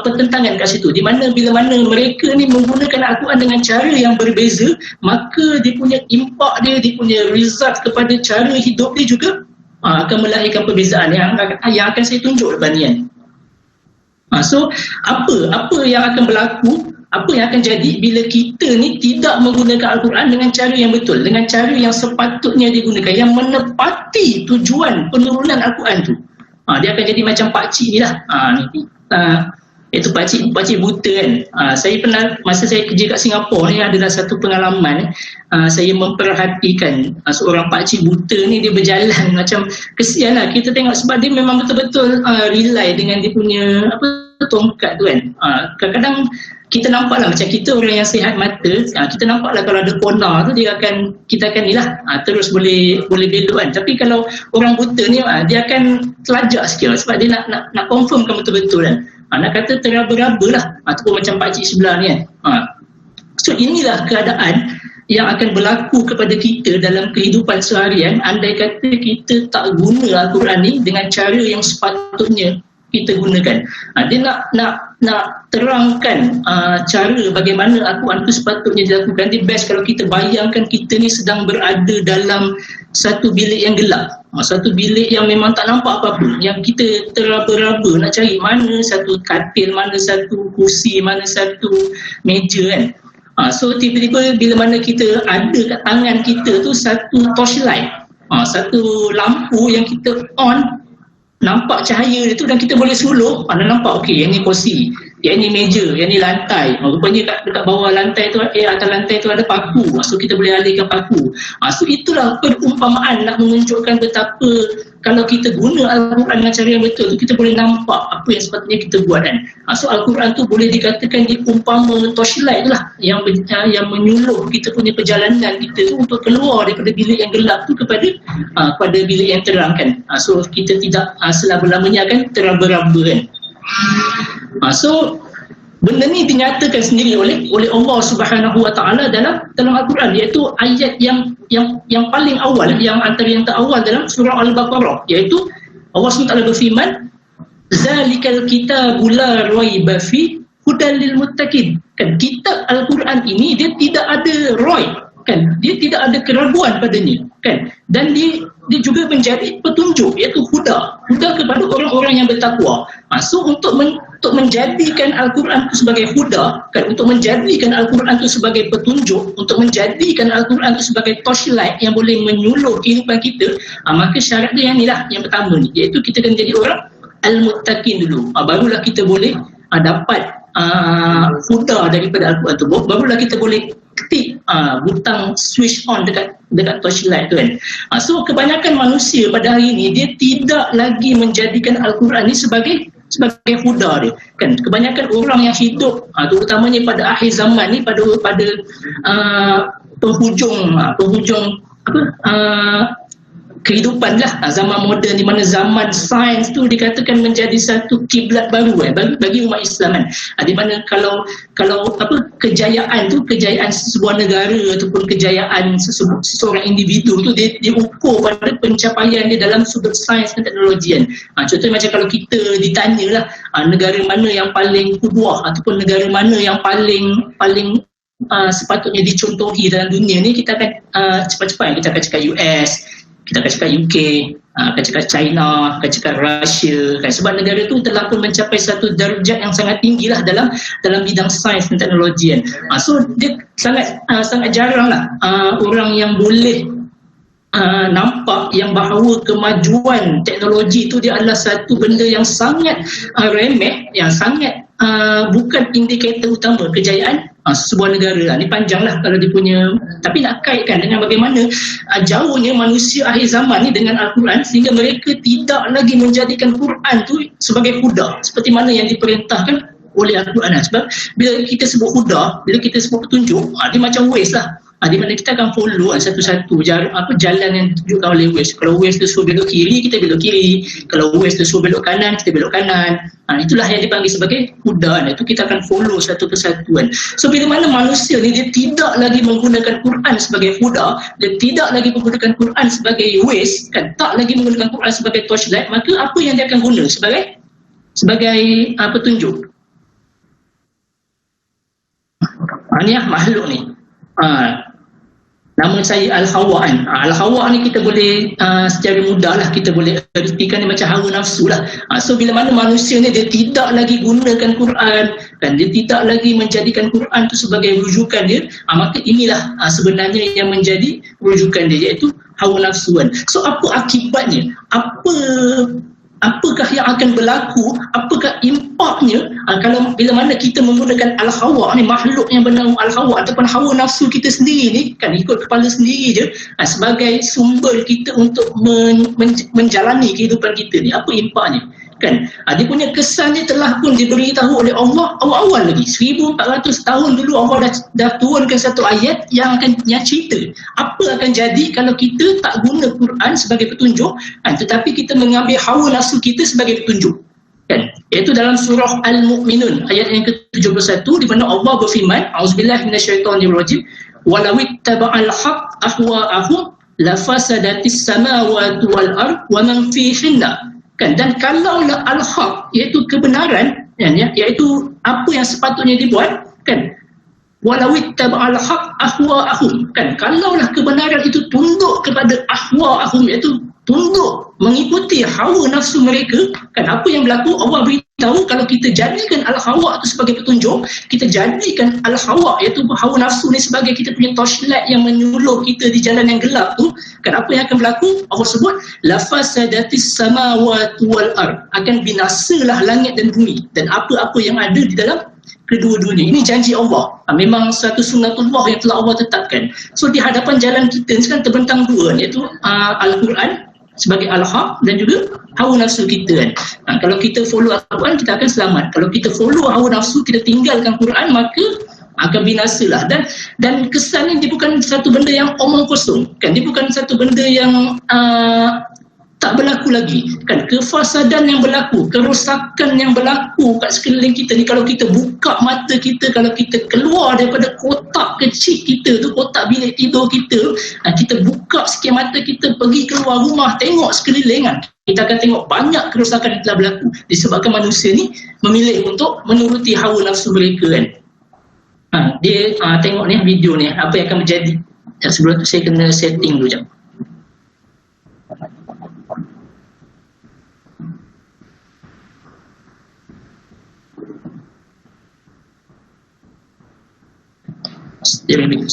pertentangan kat situ, di mana bila mana mereka ni menggunakan Al-Quran dengan cara yang berbeza, maka dia punya impak dia punya result kepada cara hidup dia juga akan melahirkan perbezaan yang akan saya tunjuk lepas ni kan. So apa yang akan berlaku, apa yang akan jadi bila kita ni tidak menggunakan Al-Quran dengan cara yang betul, dengan cara yang sepatutnya digunakan, yang menepati tujuan penurunan Al-Quran tu. Dia akan jadi macam pakcik ni lah. Itu pakcik buta kan. Saya pernah, masa saya kerja kat Singapura ni, adalah satu pengalaman. Saya memperhatikan seorang pakcik buta ni, dia berjalan macam kesian lah. Kita tengok sebab dia memang betul-betul rely dengan dia punya tongkat tu kan. Kadang-kadang kita nampak lah macam kita orang yang sihat mata, kita nampak lah kalau ada corner tu kita akan ni lah terus boleh belok kan. Tapi kalau orang buta ni dia akan telajak sikit lah, sebab dia nak confirmkan betul-betul kan. Nak kata teraba-raba lah, ataupun macam pakcik sebelah ni kan. So inilah keadaan yang akan berlaku kepada kita dalam kehidupan seharian andai kata kita tak guna Al-Quran ni dengan cara yang sepatutnya kita gunakan. Dia nak terangkan cara bagaimana Al-Quran itu sepatutnya dilakukan. Dia best kalau kita bayangkan kita ni sedang berada dalam satu bilik yang gelap, satu bilik yang memang tak nampak apa-apa, yang kita teraba-raba nak cari mana satu katil, mana satu kursi, mana satu meja kan. So tiba-tiba bila mana kita ada kat tangan kita tu satu torchlight, satu lampu yang kita on, nampak cahaya dia tu dan kita boleh suluk, nampak okey yang ni kursi, yang ni meja, yang ni lantai. Rupanya dekat bawah lantai tu, atas lantai tu ada paku. So kita boleh alihkan paku. So itulah perumpamaan nak menunjukkan betapa kalau kita guna Al-Quran dengan cara yang betul tu, kita boleh nampak apa yang sepatutnya kita buat kan. So Al-Quran tu boleh dikatakan diumpama torchlight tu lah yang menyuluh kita punya perjalanan kita tu untuk keluar daripada bilik yang gelap tu kepada bilik yang terang kan. So kita tidak selama-lamanya akan teraba-raba kan. So benda ni dinyatakan sendiri oleh Allah Subhanahu Wa Taala dalam Al-Quran, iaitu ayat yang paling awal, yang antara yang terawal dalam surah Al-Baqarah, iaitu Allah SWT berfirman, zalikal kitabu la raiba fi hudal lil muttaqin. Kan kitab Al-Quran ini dia tidak ada raib kan, dia tidak ada keraguan padanya kan, dan dia juga menjadi petunjuk, iaitu huda kepada orang-orang yang bertakwa. So untuk menjadikan Al-Quran itu sebagai huda kan, untuk menjadikan Al-Quran itu sebagai petunjuk, untuk menjadikan Al-Quran itu sebagai torchlight yang boleh menyuluh kehidupan kita, maka syarat dia yang inilah, yang pertama ni, iaitu kita kena jadi orang al-muttaqin dulu. Barulah kita boleh dapat huda daripada Al-Quran tu, barulah kita boleh ketik butang switch on dekat torchlight tu kan. So kebanyakan manusia pada hari ini dia tidak lagi menjadikan Al-Quran ni sebagai huda dia kan. Kebanyakan orang yang hidup terutamanya pada akhir zaman ni, pada penghujung kehidupan lah, zaman moden, di mana zaman sains tu dikatakan menjadi satu kiblat baru bagi umat Islam kan. Di mana kalau kejayaan sebuah negara ataupun kejayaan seseorang individu tu dia diukur pada pencapaian dia dalam sudut sains dan teknologi kan. Contohnya macam kalau kita ditanyalah negara mana yang paling kuduah ataupun negara mana yang paling sepatutnya dicontohi dalam dunia ni, kita akan cepat-cepat kita akan cakap US, kita akan cakap UK, akan cakap China, akan cakap Russia kan? Sebab negara itu telah pun mencapai satu darjat yang sangat tinggi lah dalam bidang sains dan teknologi kan. So dia sangat jarang lah orang yang boleh nampak yang bahawa kemajuan teknologi itu dia adalah satu benda yang sangat remeh, yang sangat bukan indikator utama kejayaan sebuah negara. Ini panjang lah kalau dia punya, tapi nak kaitkan dengan bagaimana jauhnya manusia akhir zaman ni dengan Al-Quran, sehingga mereka tidak lagi menjadikan Quran tu sebagai huda seperti mana yang diperintahkan oleh Al-Quran. Sebab bila kita sebut huda, bila kita sebut petunjuk, dia macam Waze lah. Di mana kita akan follow satu-satu jalan yang ditunjukkan oleh Waze. Kalau Waze tu suruh belok kiri, kita belok kiri. Kalau Waze tu suruh belok kanan, kita belok kanan. Itulah yang dipanggil sebagai huda. Itu kita akan follow satu persatuan. So bila mana manusia ni dia tidak lagi menggunakan Quran sebagai huda, dia tidak lagi menggunakan Quran sebagai Waze kan, tak lagi menggunakan Quran sebagai torchlight, maka apa yang dia akan guna sebagai petunjuk? Ni makhluk ni. Nama saya Al-Hawa kan. Al-Hawa ni kita boleh secara mudah lah kita boleh ertikan dia macam hawa nafsu lah. So bila mana manusia ni dia tidak lagi gunakan Quran dan dia tidak lagi menjadikan Quran tu sebagai rujukan dia, maka inilah sebenarnya yang menjadi rujukan dia, iaitu hawa nafsu kan. So apa akibatnya? Apakah yang akan berlaku, apakah impaknya kalau bila mana kita menggunakan al-hawa ni, makhluk yang bernama al-hawa ataupun hawa nafsu kita sendiri ni kan, ikut kepala sendiri je sebagai sumber kita untuk menjalani kehidupan kita ni, apa impaknya kan. Dia punya kesan dia telah pun diberitahu oleh Allah awal-awal lagi, 1400 tahun dulu Allah dah turunkan satu ayat yang cerita apa akan jadi kalau kita tak guna Quran sebagai petunjuk tetapi kita mengambil hawa nafsu kita sebagai petunjuk kan. iaitu dalam surah Al-Mu'minun ayat yang ke-71 di mana Allah berfirman, auzubillahi minasyaitonirrajim, walau ittaba'al haqq ahwa'ahum lafasadatis samawati wal ard wa man fihinna. Kan, dan kalaulah al-haq iaitu kebenaran, kan, ya, iaitu apa yang sepatutnya dibuat, kan, walau ittaba'al haqq ahwa'ahum, kan, kalaulah kebenaran itu tunduk kepada ahwa'ahum, iaitu tunduk mengikuti hawa nafsu mereka, kan, apa yang berlaku? Allah beritahu kalau kita jadikan al-hawa itu sebagai petunjuk, kita jadikan al-hawa iaitu hawa nafsu ni sebagai kita punya torchlight yang menyuluh kita di jalan yang gelap tu, kan, apa yang akan berlaku? Allah sebut lafasadatis samawati wal ard, akan binasalah langit dan bumi dan apa-apa yang ada di dalam kedua-duanya. Ini janji Allah. Memang satu sunnatullah yang telah Allah tetapkan. So di hadapan jalan kita sekarang terbentang dua, iaitu Al-Quran sebagai al-haq dan juga hawa nafsu kita, kan. Kalau kita follow Al-Quran, kita akan selamat. Kalau kita follow hawa nafsu, kita tinggalkan Quran, maka akan binasalah. Dan kesannya dia bukan satu benda yang omong kosong, kan, dia bukan satu benda yang tak berlaku lagi, kan. Kefasadan yang berlaku, kerosakan yang berlaku kat sekeliling kita ni, kalau kita buka mata kita, kalau kita keluar daripada kotak kecil kita tu, kotak bilik tidur kita, kita buka sikit mata kita, pergi keluar rumah, tengok sekeliling, kan, kita akan tengok banyak kerosakan yang telah berlaku disebabkan manusia ni memilih untuk menuruti hawa nafsu mereka, kan. Dia tengok ni video ni, apa yang akan berjadi. Sebelum tu saya kena setting dulu jap. Steering.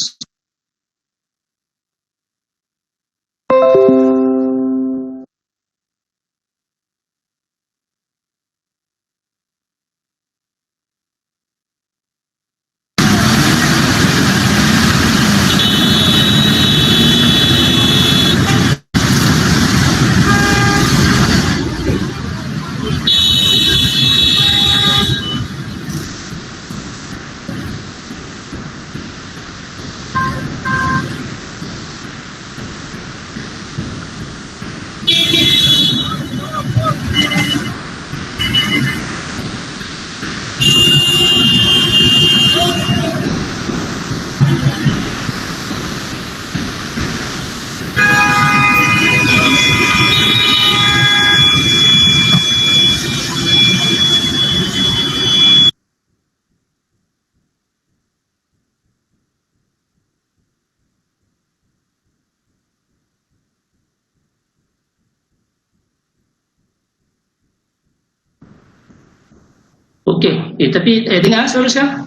Okey, tapi dengar suara saya?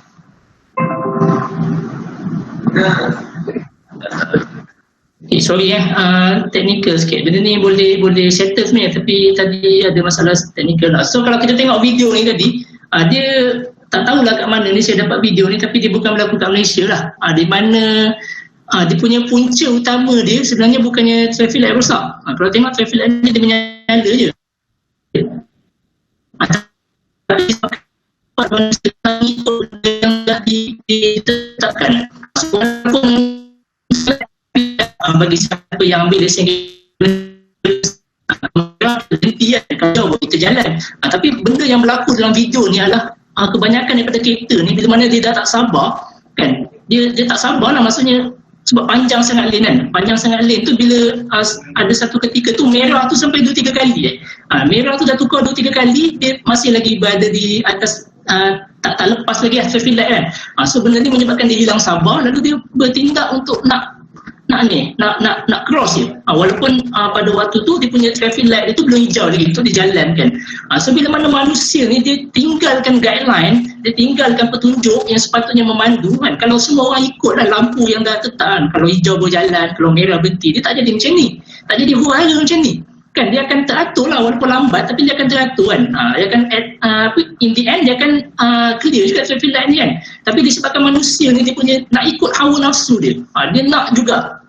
Sorry technical sikit. Benda ni boleh settle sebenarnya, tapi tadi ada masalah technical lah. So kalau kita tengok video ni tadi, dia tak tahulah kat mana ni saya dapat video ni, tapi dia bukan berlaku kat Malaysia lah. Di mana dia punya punca utama dia sebenarnya bukannya traffic light rosak. Kalau tengok traffic light ni dia menyala je. Tapi yang dah ditetapkan, bagi siapa yang ambil lesen kalau kita jalan. Tapi benda yang berlaku dalam video ni adalah kebanyakan daripada kereta ni, bila mana dia dah tak sabar, kan, dia tak sabar lah, maksudnya sebab panjang sangat lane, kan. Panjang sangat lane tu bila ada satu ketika tu merah tu sampai 2-3 kali merah tu dah tukar 2-3 kali, dia masih lagi berada di atas, tak lepas lagi traffic light, kan. So benda ni menyebabkan dia hilang sabar, lalu dia bertindak untuk nak cross je. Walaupun pada waktu tu dia punya traffic light itu belum hijau lagi untuk dijalankan. So bila mana manusia ni dia tinggalkan guideline, dia tinggalkan petunjuk yang sepatutnya memandu, kan. Kalau semua orang ikutlah lampu yang dah tetap, kan. Kalau hijau berjalan, kalau merah berhenti, dia tak jadi macam ni. Tak jadi huru-hara macam ni, kan. Dia akan teratur lah, walaupun lambat tapi dia akan teratur, kan. Dia akan in the end dia akan clear juga traffic light ni, kan. Tapi disebabkan manusia ni dia punya nak ikut hawa nafsu dia, dia nak juga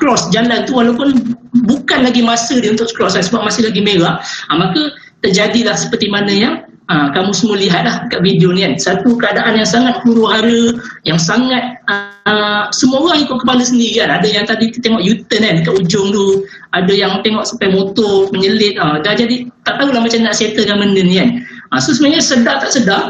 cross jalan tu walaupun bukan lagi masa dia untuk cross, sebab masih lagi merah. Maka terjadilah seperti mana yang kamu semua lihat lah kat video ni, kan. Satu keadaan yang sangat huru-hara, yang sangat semua orang ikut kepala sendiri, kan. Ada yang tadi kita tengok U-turn, kan, dekat ujung tu, ada yang tengok sampai motor menyelit, dah jadi tak tahulah macam nak settlekan benda ni, kan. So sebenarnya sedar tak sedar,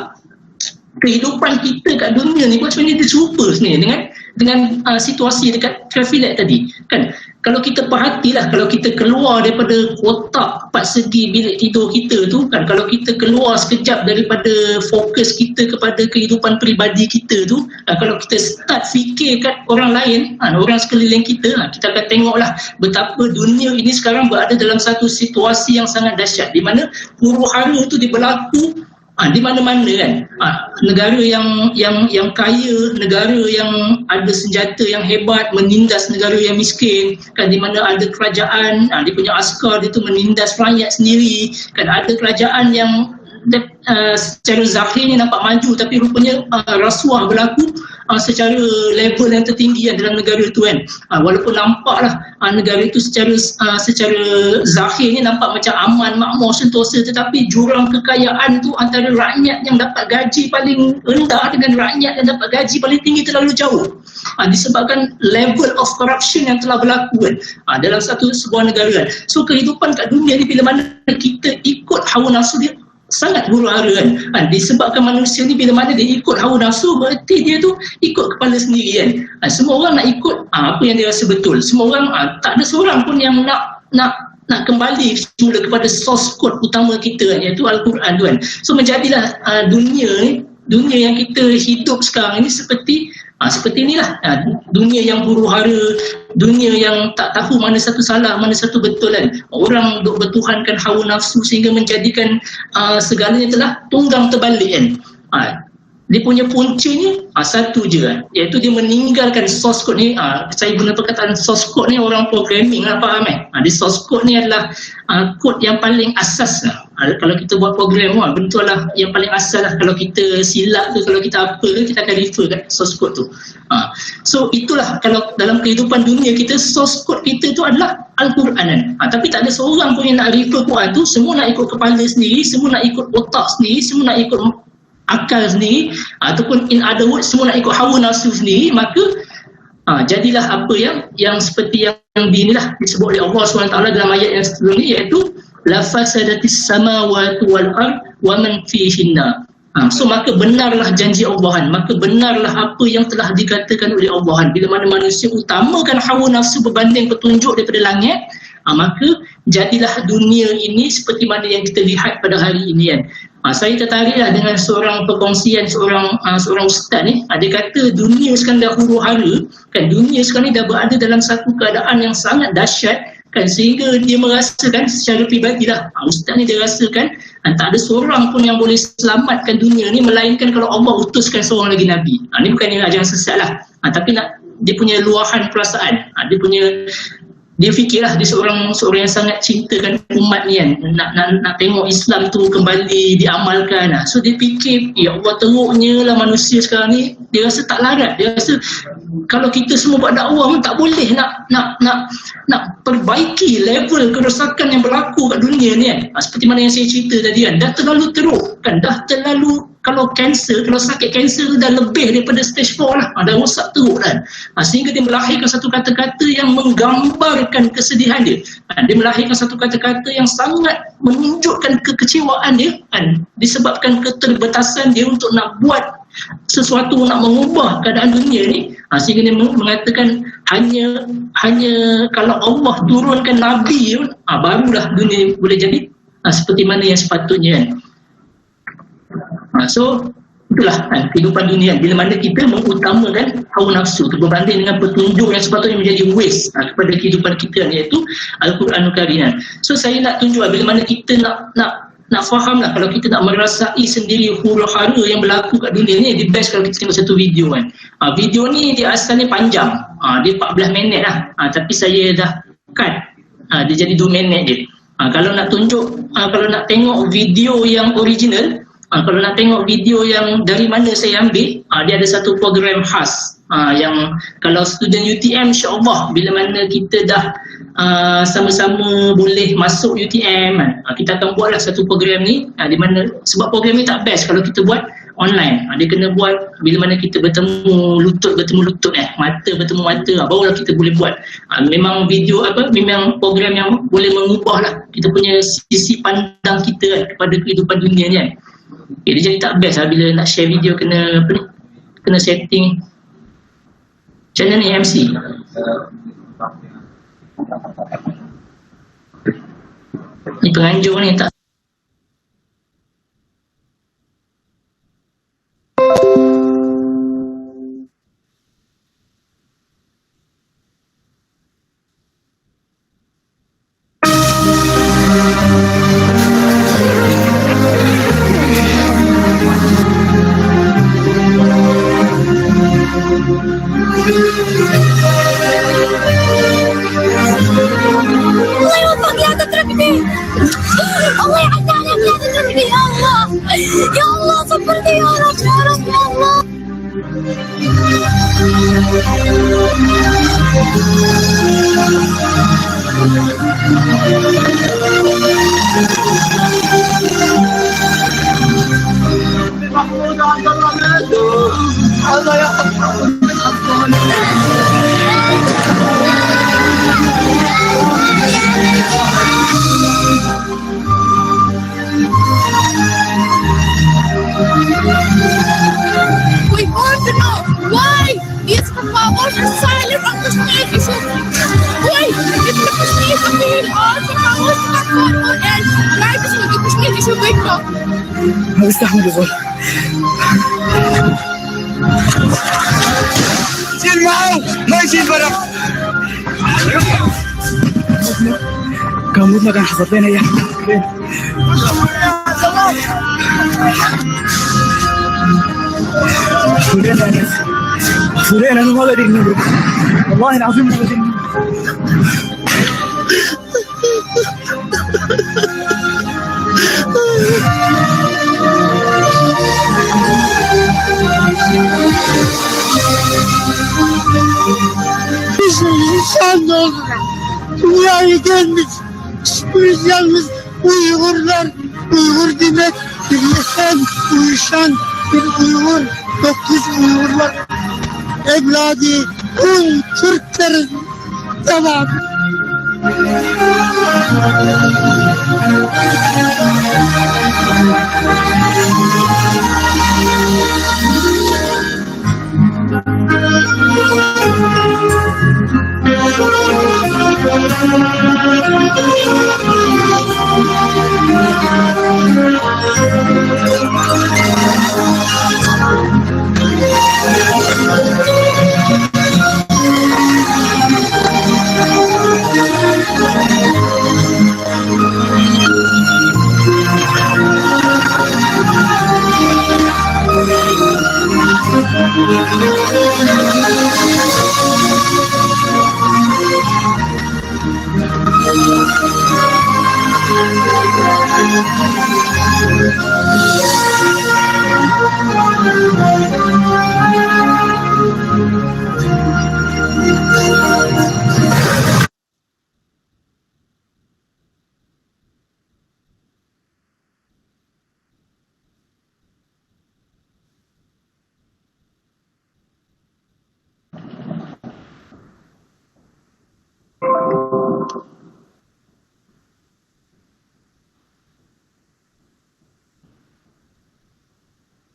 kehidupan kita kat dunia ni pun sebenarnya dia serupa sebenarnya dengan situasi dekat traffic light tadi kan. Kalau kita perhatilah, kalau kita keluar daripada kotak 4 segi bilik tidur kita tu kan, kalau kita keluar sekejap daripada fokus kita kepada kehidupan peribadi kita tu, kalau kita start fikir kat orang lain, orang sekeliling kita, kita akan tengoklah betapa dunia ini sekarang berada dalam satu situasi yang sangat dahsyat, di mana huru-hara tu berlaku di mana-mana kan. Negara yang kaya, negara yang ada senjata yang hebat menindas negara yang miskin kan, di mana ada kerajaan, dia punya askar dia tu menindas rakyat sendiri kan. Ada kerajaan yang secara zahirnya nampak maju, tapi rupanya rasuah berlaku secara level yang tertinggi dalam negara itu kan. Walaupun nampaklah negara itu secara zahirnya nampak macam aman, makmur, sentosa, tetapi jurang kekayaan tu antara rakyat yang dapat gaji paling rendah dengan rakyat yang dapat gaji paling tinggi terlalu jauh, disebabkan level of corruption yang telah berlaku kan, dalam sebuah negara kan. So kehidupan kat dunia ni bila mana kita ikut hawa nafsu dia sangat huru-hara kan. Disebabkan manusia ni bila mana dia ikut hawa nafsu, berarti dia tu ikut kepala sendiri kan. Semua orang nak ikut apa yang dia rasa betul. Semua orang, tak ada seorang pun yang nak kembali semula kepada source code utama kita kan, iaitu Al-Quran tu kan. So menjadilah dunia yang kita hidup sekarang ini seperti inilah, dunia yang huru-hara, dunia yang tak tahu mana satu salah, mana satu betul kan. Orang duk bertuhankan hawa nafsu sehingga menjadikan segalanya telah tunggang terbalik kan. Dia punya puncanya satu je kan, iaitu dia meninggalkan source code ni. Saya guna perkataan source code ni, orang programming lah faham Di source code ni adalah kod yang paling asas lah. Kalau kita buat program betul lah yang paling asal lah. Kalau kita silap tu, kalau kita apa ke, kita akan refer kat source code tu. So itulah, kalau dalam kehidupan dunia kita, source code kita tu adalah Al-Quran kan. Tapi tak ada seorang pun yang nak refer Quran tu. Semua nak ikut kepala sendiri, semua nak ikut otak sendiri, semua nak ikut akal sendiri, ataupun in other words, semua nak ikut hawa nafsu sendiri. Maka jadilah apa yang seperti yang inilah disebut oleh Allah SWT dalam ayat yang sebelum ni, iaitu la fasadatis samawati wal ard wa man fihinna. So maka benarlah janji Allah, maka benarlah apa yang telah dikatakan oleh Allah. Bila mana manusia utamakan hawa nafsu berbanding petunjuk daripada langit, maka jadilah dunia ini seperti mana yang kita lihat pada hari ini kan. Saya tertariklah dengan seorang perkongsian seorang ustaz ni. Dia kata dunia sekarang dah huru-hara kan, dunia sekarang ni dah berada dalam satu keadaan yang sangat dahsyat kan, sehingga dia merasakan secara pribadilah, ustaz ni dia rasakan tak ada seorang pun yang boleh selamatkan dunia ni melainkan kalau Allah utuskan seorang lagi Nabi. Ni bukan ajaran sesat lah, tapi dia punya luahan perasaan, dia fikirlah dia seorang yang sangat cintakan umat ni kan, nak tengok Islam tu kembali diamalkan. So dia fikir, ya Allah, teruknya lah manusia sekarang ni. Dia rasa tak larat, dia rasa kalau kita semua buat dakwah pun tak boleh nak perbaiki level kerosakan yang berlaku kat dunia ni kan. Seperti mana yang saya cerita tadi kan, dah terlalu teruk kan, dah terlalu, kalau sakit kanser tu dah lebih daripada stage 4 lah, dah rosak teruk kan. Sehingga dia melahirkan satu kata-kata yang menggambarkan kesedihan dia. Dia melahirkan satu kata-kata yang sangat menunjukkan kekecewaan dia kan, disebabkan keterbatasan dia untuk nak buat sesuatu, nak mengubah keadaan dunia ni. Sehingga dia mengatakan hanya kalau Allah turunkan Nabi pun, barulah dunia boleh jadi seperti mana yang sepatutnya kan. So itulah kehidupan dunia bila mana kita mengutamakan hawa nafsu tu berbanding dengan petunjuk yang sepatutnya menjadi waste kepada kehidupan kita, iaitu Al-Quranul Karim. So saya nak tunjuk bila mana kita nak faham lah, kalau kita nak merasai sendiri huru-hara yang berlaku kat dunia ni, the best kalau kita tengok satu video kan. Video ni dia asalnya panjang, dia 14 minit lah, tapi saya dah cut, dia jadi 2 minit je. Kalau nak tunjuk, kalau nak tengok video yang original, kalau nak tengok video yang dari mana saya ambil, dia ada satu program khas yang kalau student UTM, insyaAllah bila mana kita dah sama-sama boleh masuk UTM, kita akan buatlah satu program ni, di mana sebab program ni tak best kalau kita buat online. Dia kena buat bila mana kita bertemu lutut, mata bertemu mata, barulah kita boleh buat. Memang video memang program yang boleh mengubahlah kita punya sisi pandang kita kan, kepada kehidupan dunia ni kan. dia jadi tak best lah bila nak share video kena apa ni, kena setting. Macam mana ni MC? Ni penganjur ni tak.
Allah yang ya Allah, ya Allah seperti ya Rab, ya Allah. Allah ya We want to know why is the power silent on the stage? Why is the stage being on the power and why does the stage wake up?
مستحمل شيل معه ما يشيل برا كان كان حصل لنا اياه سورينا انا ما قادر نمر والله العظيم ما قادر
İnşallah dünyaya gelmiş biz yalnız Uygurlar, Uygur demek birleşen, uyuşan bir Uygur, 9 Uygurlar evladı Türklerin tamam.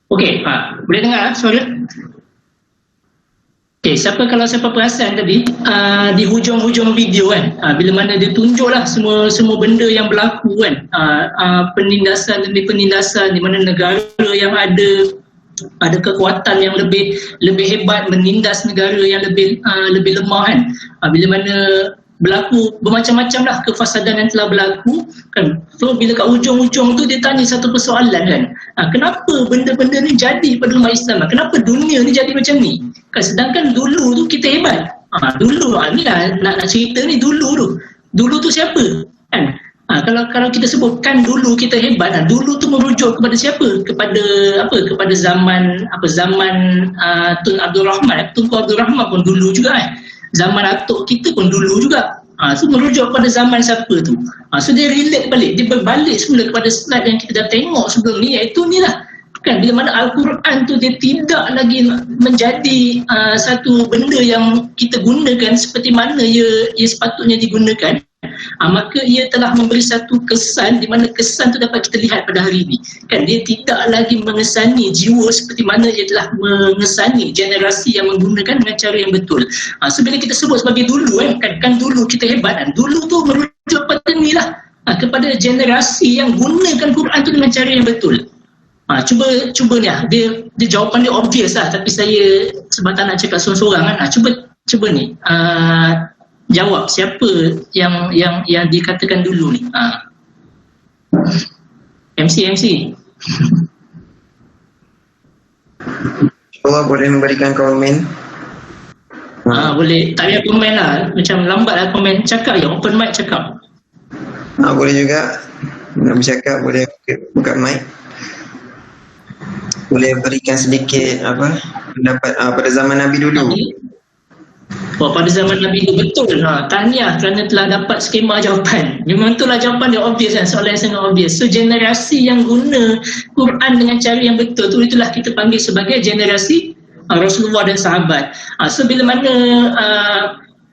Okey, boleh dengar suara? Okey, kalau siapa perasan tadi di hujung-hujung video kan, bila mana dia tunjuklah semua benda yang berlaku kan, penindasan demi penindasan di mana negara yang ada kekuatan yang lebih hebat menindas negara yang lebih lemah kan. Bila mana berlaku bermacam-macam lah kefasadan yang telah berlaku kan. So bila kat ujung-ujung tu dia tanya satu persoalan kan, kenapa benda-benda ni jadi pada umat Islam, kenapa dunia ni jadi macam ni kan, sedangkan dulu tu kita hebat. Dulu ni lah nak cerita ni dulu tu siapa kan. Kalau kita sebutkan dulu kita hebat, dulu tu merujuk kepada siapa? Kepada zaman Tun Abdul Rahman, Tunku Abdul Rahman pun dulu juga kan. Zaman atuk kita pun dulu juga. So merujuk pada zaman siapa tu. So dia relate balik, dia berbalik semula kepada slide yang kita dah tengok sebelum ni, iaitu ni lah kan, bila mana Al-Quran tu dia tidak lagi menjadi satu benda yang kita gunakan seperti mana ia sepatutnya digunakan maka ia telah memberi satu kesan di mana kesan tu dapat kita lihat pada hari ini. Kan dia tidak lagi mengesani jiwa seperti mana dia telah mengesani generasi yang menggunakan dengan cara yang betul. So bila kita sebut sebagai dulu kan dulu kita hebat kan. Dulu tu merujuk pada ni lah, kepada generasi yang gunakan Quran tu dengan cara yang betul. Cuba ni dia jawapan dia obvious lah, tapi saya sebab tak nak cakap seorang-seorang kan. Cuba ni jawab siapa yang dikatakan dulu ni. MC
Allah boleh memberikan komen.
Boleh, tak payah komen lah, macam lambat lah komen, cakap je, open mic cakap.
Boleh juga, nak bercakap boleh buka mic. Boleh berikan sedikit pendapat pada zaman Nabi dulu.
Pada zaman Nabi itu betul. Tahniah kerana telah dapat skema jawapan. Memang itulah jawapan dia obvious kan, soalan yang sangat obvious. So generasi yang guna Quran dengan cara yang betul tu, itulah kita panggil sebagai generasi Rasulullah dan sahabat. So bila mana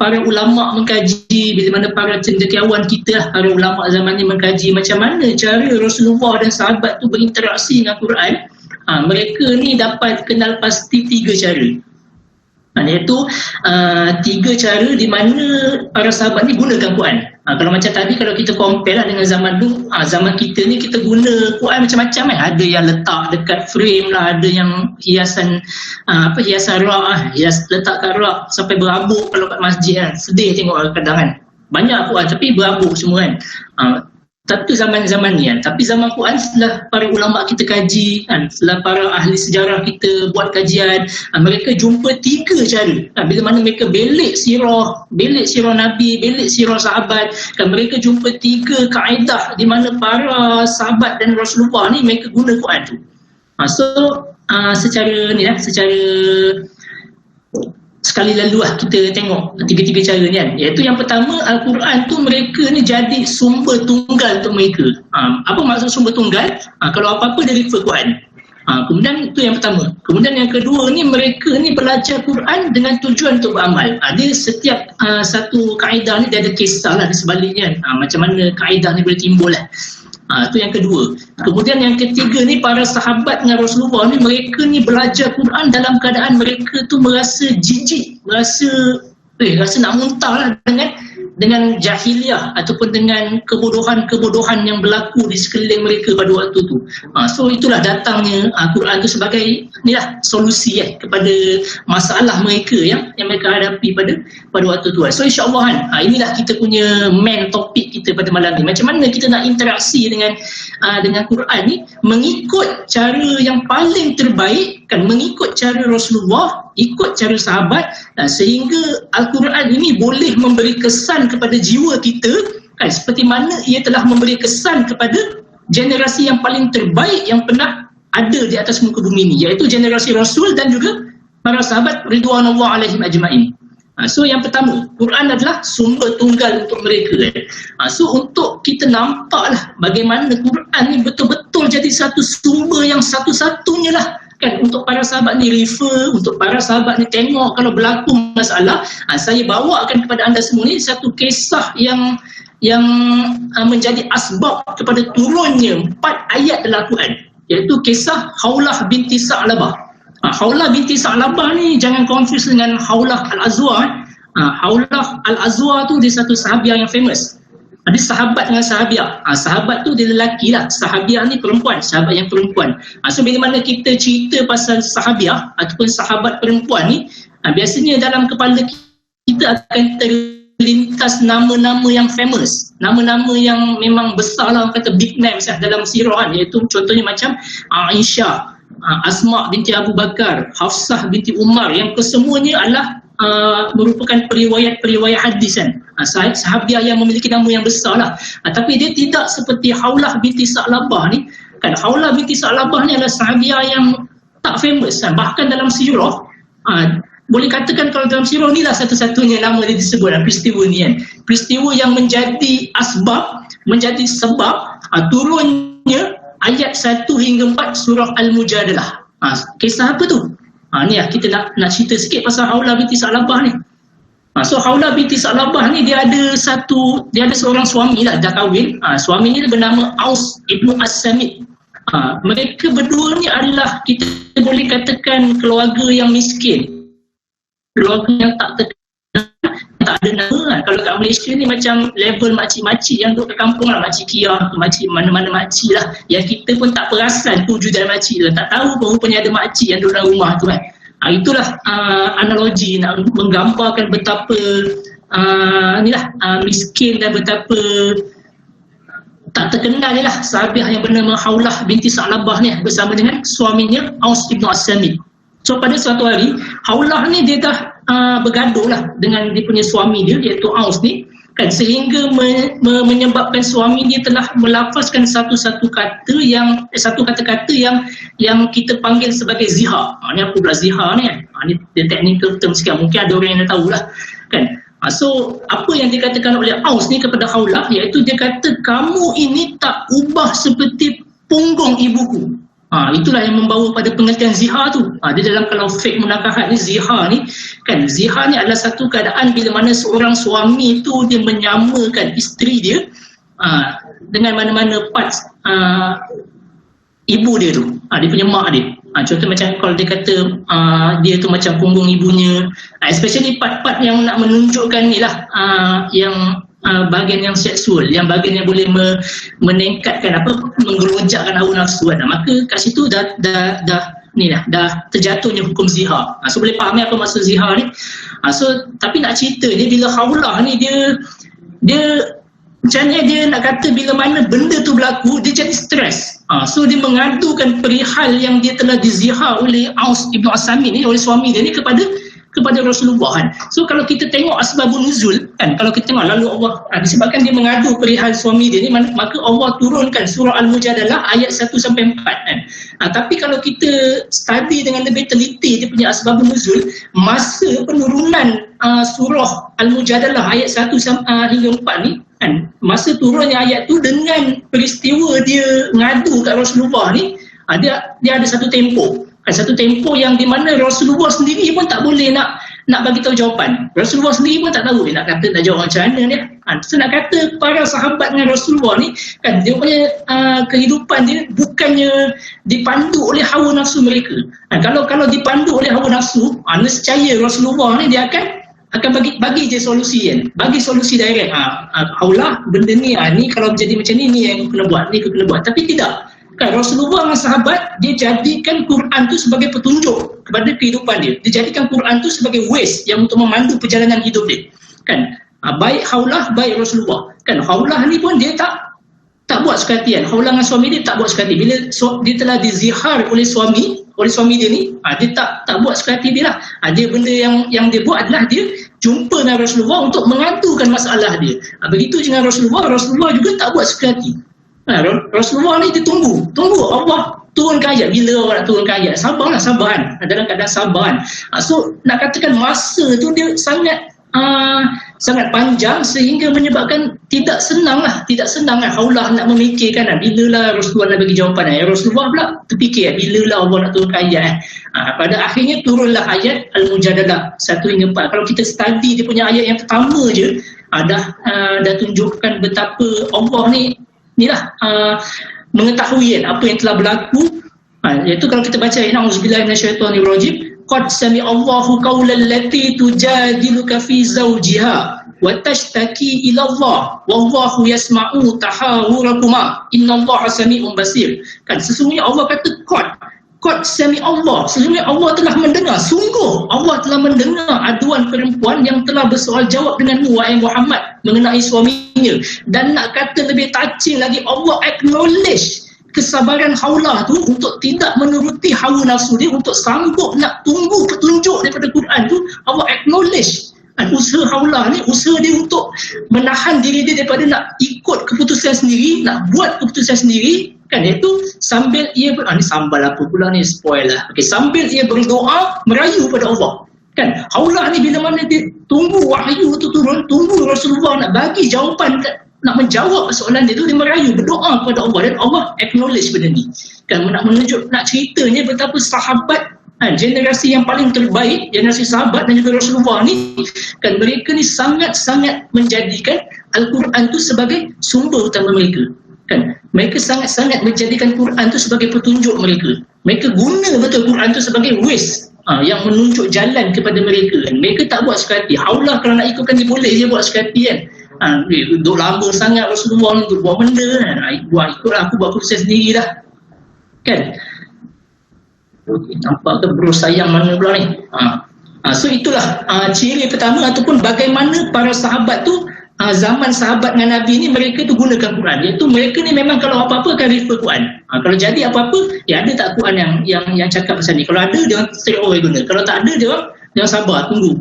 para ulama mengkaji, bila mana para cendekiawan kita, para ulama zaman ni mengkaji macam mana cara Rasulullah dan sahabat tu berinteraksi dengan Quran, mereka ni dapat kenal pasti 3 cara. Iaitu 3 cara di mana para sahabat ni gunakan Quran. Kalau macam tadi, kalau kita compare lah dengan zaman dulu, zaman kita ni kita guna Quran macam-macam kan. Ada yang letak dekat frame lah, ada yang hiasan hiasan rak, letak kat rak sampai berabuk kalau kat masjid kan. Sedih tengok kadang kan. Banyak Quran tapi berabuk semua kan. Tapi zaman-zaman ni kan. Tapi zaman Quran setelah para ulama kita kaji kan, setelah para ahli sejarah kita buat kajian, mereka jumpa 3 cara. Bila mana mereka belik sirah Nabi, belik sirah sahabat kan, mereka jumpa 3 kaedah di mana para sahabat dan Rasulullah ni mereka guna Quran tu. Secara sekali lalu kita tengok 3 cara ni kan. Iaitu yang pertama, Al-Quran tu mereka ni jadi sumber tunggal untuk mereka. Apa maksud sumber tunggal? Kalau apa-apa dia refer Quran. Kemudian itu yang pertama. Kemudian yang kedua ni, mereka ni belajar Quran dengan tujuan untuk beramal. Dia setiap satu kaedah ni dia ada kisah lah di sebaliknya kan. Macam mana kaedah ni boleh timbul lah. Itu yang kedua. Kemudian yang ketiga ni, para sahabat dengan Rasulullah ni, mereka ni belajar Quran dalam keadaan mereka tu merasa jijik, rasa nak muntah lah dengan jahiliah ataupun dengan kebodohan yang berlaku di sekeliling mereka pada waktu tu. So itulah datangnya Quran tu sebagai inilah solusi kepada masalah mereka yang mereka hadapi pada waktu tu. So insya-Allah kan, inilah kita punya main topik kita pada malam ni. Macam mana kita nak interaksi dengan Quran ni mengikut cara yang paling terbaik kan, mengikut cara Rasulullah, ikut cara sahabat, sehingga Al-Quran ini boleh memberi kesan kepada jiwa kita kan, seperti mana ia telah memberi kesan kepada generasi yang paling terbaik yang pernah ada di atas muka bumi ini, iaitu generasi Rasul dan juga para sahabat ridwanullah alaihim ajma'in. So yang pertama, Quran adalah sumber tunggal untuk mereka. So untuk kita nampaklah bagaimana Quran ni betul-betul jadi satu sumber yang satu-satunya lah kan, untuk para sahabat ni refer, untuk para sahabat ni tengok kalau berlaku masalah. Saya bawakan kepada anda semua ni satu kisah yang menjadi asbab kepada turunnya 4 ayat dalam Quran, iaitu kisah Haulah binti Sa'labah. Haulah binti Sa'labah ni jangan confuse dengan Haulah Al-Azwa. Haulah Al-Azwa tu dia satu sahabiah yang famous. Ada sahabat dengan sahabiah. Sahabat tu dia lelaki lah, sahabiah ni perempuan, sahabat yang perempuan. So bila mana kita cerita pasal sahabiah ataupun sahabat perempuan ni, biasanya dalam kepala kita akan terlintas nama-nama yang famous, nama-nama yang memang besar lah, kata big names dalam sirah, iaitu contohnya macam Aisyah, Asma binti Abu Bakar, Hafsah binti Umar, yang kesemuanya adalah merupakan periwayat hadis kan, sahabiah yang memiliki nama yang besar lah. Tapi dia tidak seperti Haulah binti Sa'labah ni kan. Haulah binti Sa'labah ni adalah sahabiah yang tak famous kan. Bahkan dalam sirah, boleh katakan kalau dalam sirah ni lah satu-satunya nama dia disebut peristiwa ni kan, peristiwa yang menjadi asbab, menjadi sebab turunnya ayat 1 hingga 4 surah Al-Mujadalah. Kisah apa tu? Ni lah kita nak cerita sikit pasal Haulah binti Sa'labah ni. So Haulah binti Sa'labah ni dia ada seorang suami lah, dah kahwin. Suami ni bernama Aus Ibnu As-Samit. Mereka berdua ni adalah, kita boleh katakan, keluarga yang miskin, keluarga yang tak ada nama. Kalau kat Malaysia ni macam level makcik-makcik yang duduk ke kampung lah, makcik Kia, makcik mana-mana makcik lah, yang kita pun tak perasan tu wujud makcik tu, tak tahu pun rupanya ada makcik yang duduk dalam rumah tu kan. Itulah analogi nak menggambarkan betapa miskin dan betapa tak terkenal lah sahabiah yang bernama Haulah binti Sa'labah ni bersama dengan suaminya Aus Ibnu As-Samit. So pada suatu hari Haulah ni dia dah bergaduh lah dengan dia punya suami dia, iaitu Aus ni kan, sehingga menyebabkan suami dia telah melafazkan satu kata-kata yang kita panggil sebagai zihar. Ni apa pula zihar ni kan? Ni dia technical term sikit, mungkin ada orang yang tahulah kan. So apa yang dikatakan oleh Aus ni kepada Haulah, iaitu dia kata, kamu ini tak ubah seperti punggung ibuku. Itulah yang membawa pada pengertian zihar tu. Dia dalam, kalau fiqh munakahat ni, zihar ni kan, zihar ni adalah satu keadaan bila mana seorang suami tu dia menyamakan isteri dia dengan mana-mana parts ibu dia tu, dia punya mak dia. Contoh macam kalau dia kata dia tu macam punggung ibunya, especially part-part yang nak menunjukkan ni lah, yang bahagian yang seksual, yang bahagian yang boleh meningkatkan menggerojakkan hawa nafsu kan. Maka kat situ dah terjatuhnya hukum zihar. So boleh faham apa maksud zihar ni. So tapi nak cerita ni, bila Haulah ni dia macam mana dia nak kata, bila mana benda tu berlaku dia jadi stres. So dia mengadukan perihal yang dia telah dizihar oleh Aus Ibnu As-Samit ni, oleh suami dia ni, kepada Rasulullah kan. So kalau kita tengok asbabun nuzul kan, kalau kita tengok lalu Allah disebabkan dia mengadu perihal suami dia ni, maka Allah turunkan surah Al-Mujadalah ayat 1-4 kan. Tapi kalau kita study dengan lebih teliti dia punya asbabun nuzul, masa penurunan surah Al-Mujadalah ayat 1 hingga 4 ni kan, masa turunnya ayat tu dengan peristiwa dia ngadu kat Rasulullah ni, dia ada satu tempoh yang di mana Rasulullah sendiri pun tak boleh nak bagi tahu jawapan. Rasulullah sendiri pun tak tahu dia nak kata nak jawab macam mana dia. So nak kata para sahabat dengan Rasulullah ni kan, dia punya kehidupan dia bukannya dipandu oleh hawa nafsu mereka. Kalau dipandu oleh hawa nafsu, nescaya Rasulullah ni dia akan bagi je solusi kan, bagi solusi direct. Haulah benda ni, ni kalau jadi macam ni yang kena buat, ni kena buat. Tapi tidak kan, Rasulullah dengan sahabat dia jadikan Quran tu sebagai petunjuk kepada kehidupan dia. Dia jadikan Quran tu sebagai ways yang untuk memandu perjalanan hidup dia kan. Baik Haulah, baik Rasulullah kan. Haulah ni pun dia tak buat sekati kan. Haulah dengan suami dia tak buat sekati. Bila dia telah dizihar oleh suami dia ni, dia tak buat sekati dia lah. Dia benda yang dia buat adalah dia jumpa dengan Rasulullah untuk mengadukan masalah dia. Begitu dengan Rasulullah juga tak buat sekati. Rasulullah ni dia tunggu Allah turunkan ayat. Bila Allah nak turunkan ayat, sabar kan, dalam keadaan sabar. So nak katakan masa tu dia sangat panjang, sehingga menyebabkan tidak senang Haulah nak memikirkan bila lah Rasulullah nak bagi jawapan. Rasulullah pula terfikir bila lah Allah nak turunkan ayat. Pada akhirnya turunlah ayat Al-Mujadalah 1 hingga 4. Kalau kita study dia punya ayat yang pertama je, dah tunjukkan betapa Allah ni mengetahui kan apa yang telah berlaku. Iaitu kalau kita baca ayat A'udzubillahi minasyaitonirrajim, qad sami'allahu qaulal lati tujadiluka fi zawjiha wa tashtaki ila Allah wallahu yasma'u tahawurakuma innallaha sami'un basir. Kan sesungguhnya Allah kata qad sami'allah, sesungguhnya Allah telah mendengar, sungguh Allah telah mendengar aduan perempuan yang telah bersoal jawab denganmu wahai Muhammad mengenai suaminya. Dan nak kata lebih touching lagi, Allah acknowledge kesabaran Haulah tu untuk tidak menuruti hawa nafsu dia, untuk sanggup nak tunggu petunjuk daripada Quran tu. Allah acknowledge usaha Haulah ni, usaha dia untuk menahan diri dia daripada nak ikut keputusan sendiri, nak buat keputusan sendiri kan, iaitu sambil ia ni sambal apa pula ni, spoil lah. Sambil ia berdoa merayu pada Allah kan. Haulah ni bila mana dia tunggu wahyu tu turun, tunggu Rasulullah nak bagi jawapan, nak menjawab soalan dia tu, dia merayu berdoa kepada Allah, dan Allah acknowledge benda ni kan. Nak ceritanya betapa sahabat generasi yang paling terbaik, generasi sahabat dan juga Rasulullah ni kan, mereka ni sangat-sangat menjadikan Al-Quran tu sebagai sumber utama mereka kan. Mereka sangat-sangat menjadikan Quran tu sebagai petunjuk mereka. Mereka guna betul Quran tu sebagai ways yang menunjuk jalan kepada mereka kan. Mereka tak buat sekali haulah kalau nak ikutkan dia boleh je buat sekali kan. Duduk lama sangat Rasulullah ni untuk buat benda kan. Ikutlah aku buat keputusan sendiri dah kan. Nampak ke bro sayang mana pula ni. So itulah ciri pertama ataupun bagaimana para sahabat tu zaman sahabat dengan Nabi ni mereka tu gunakan Quran, iaitu mereka ni memang kalau apa-apa akan refer Quran. Kalau jadi apa-apa ada tak Quran yang cakap pasal ni, kalau ada dia orang straight away guna, kalau tak ada dia orang sabar tunggu,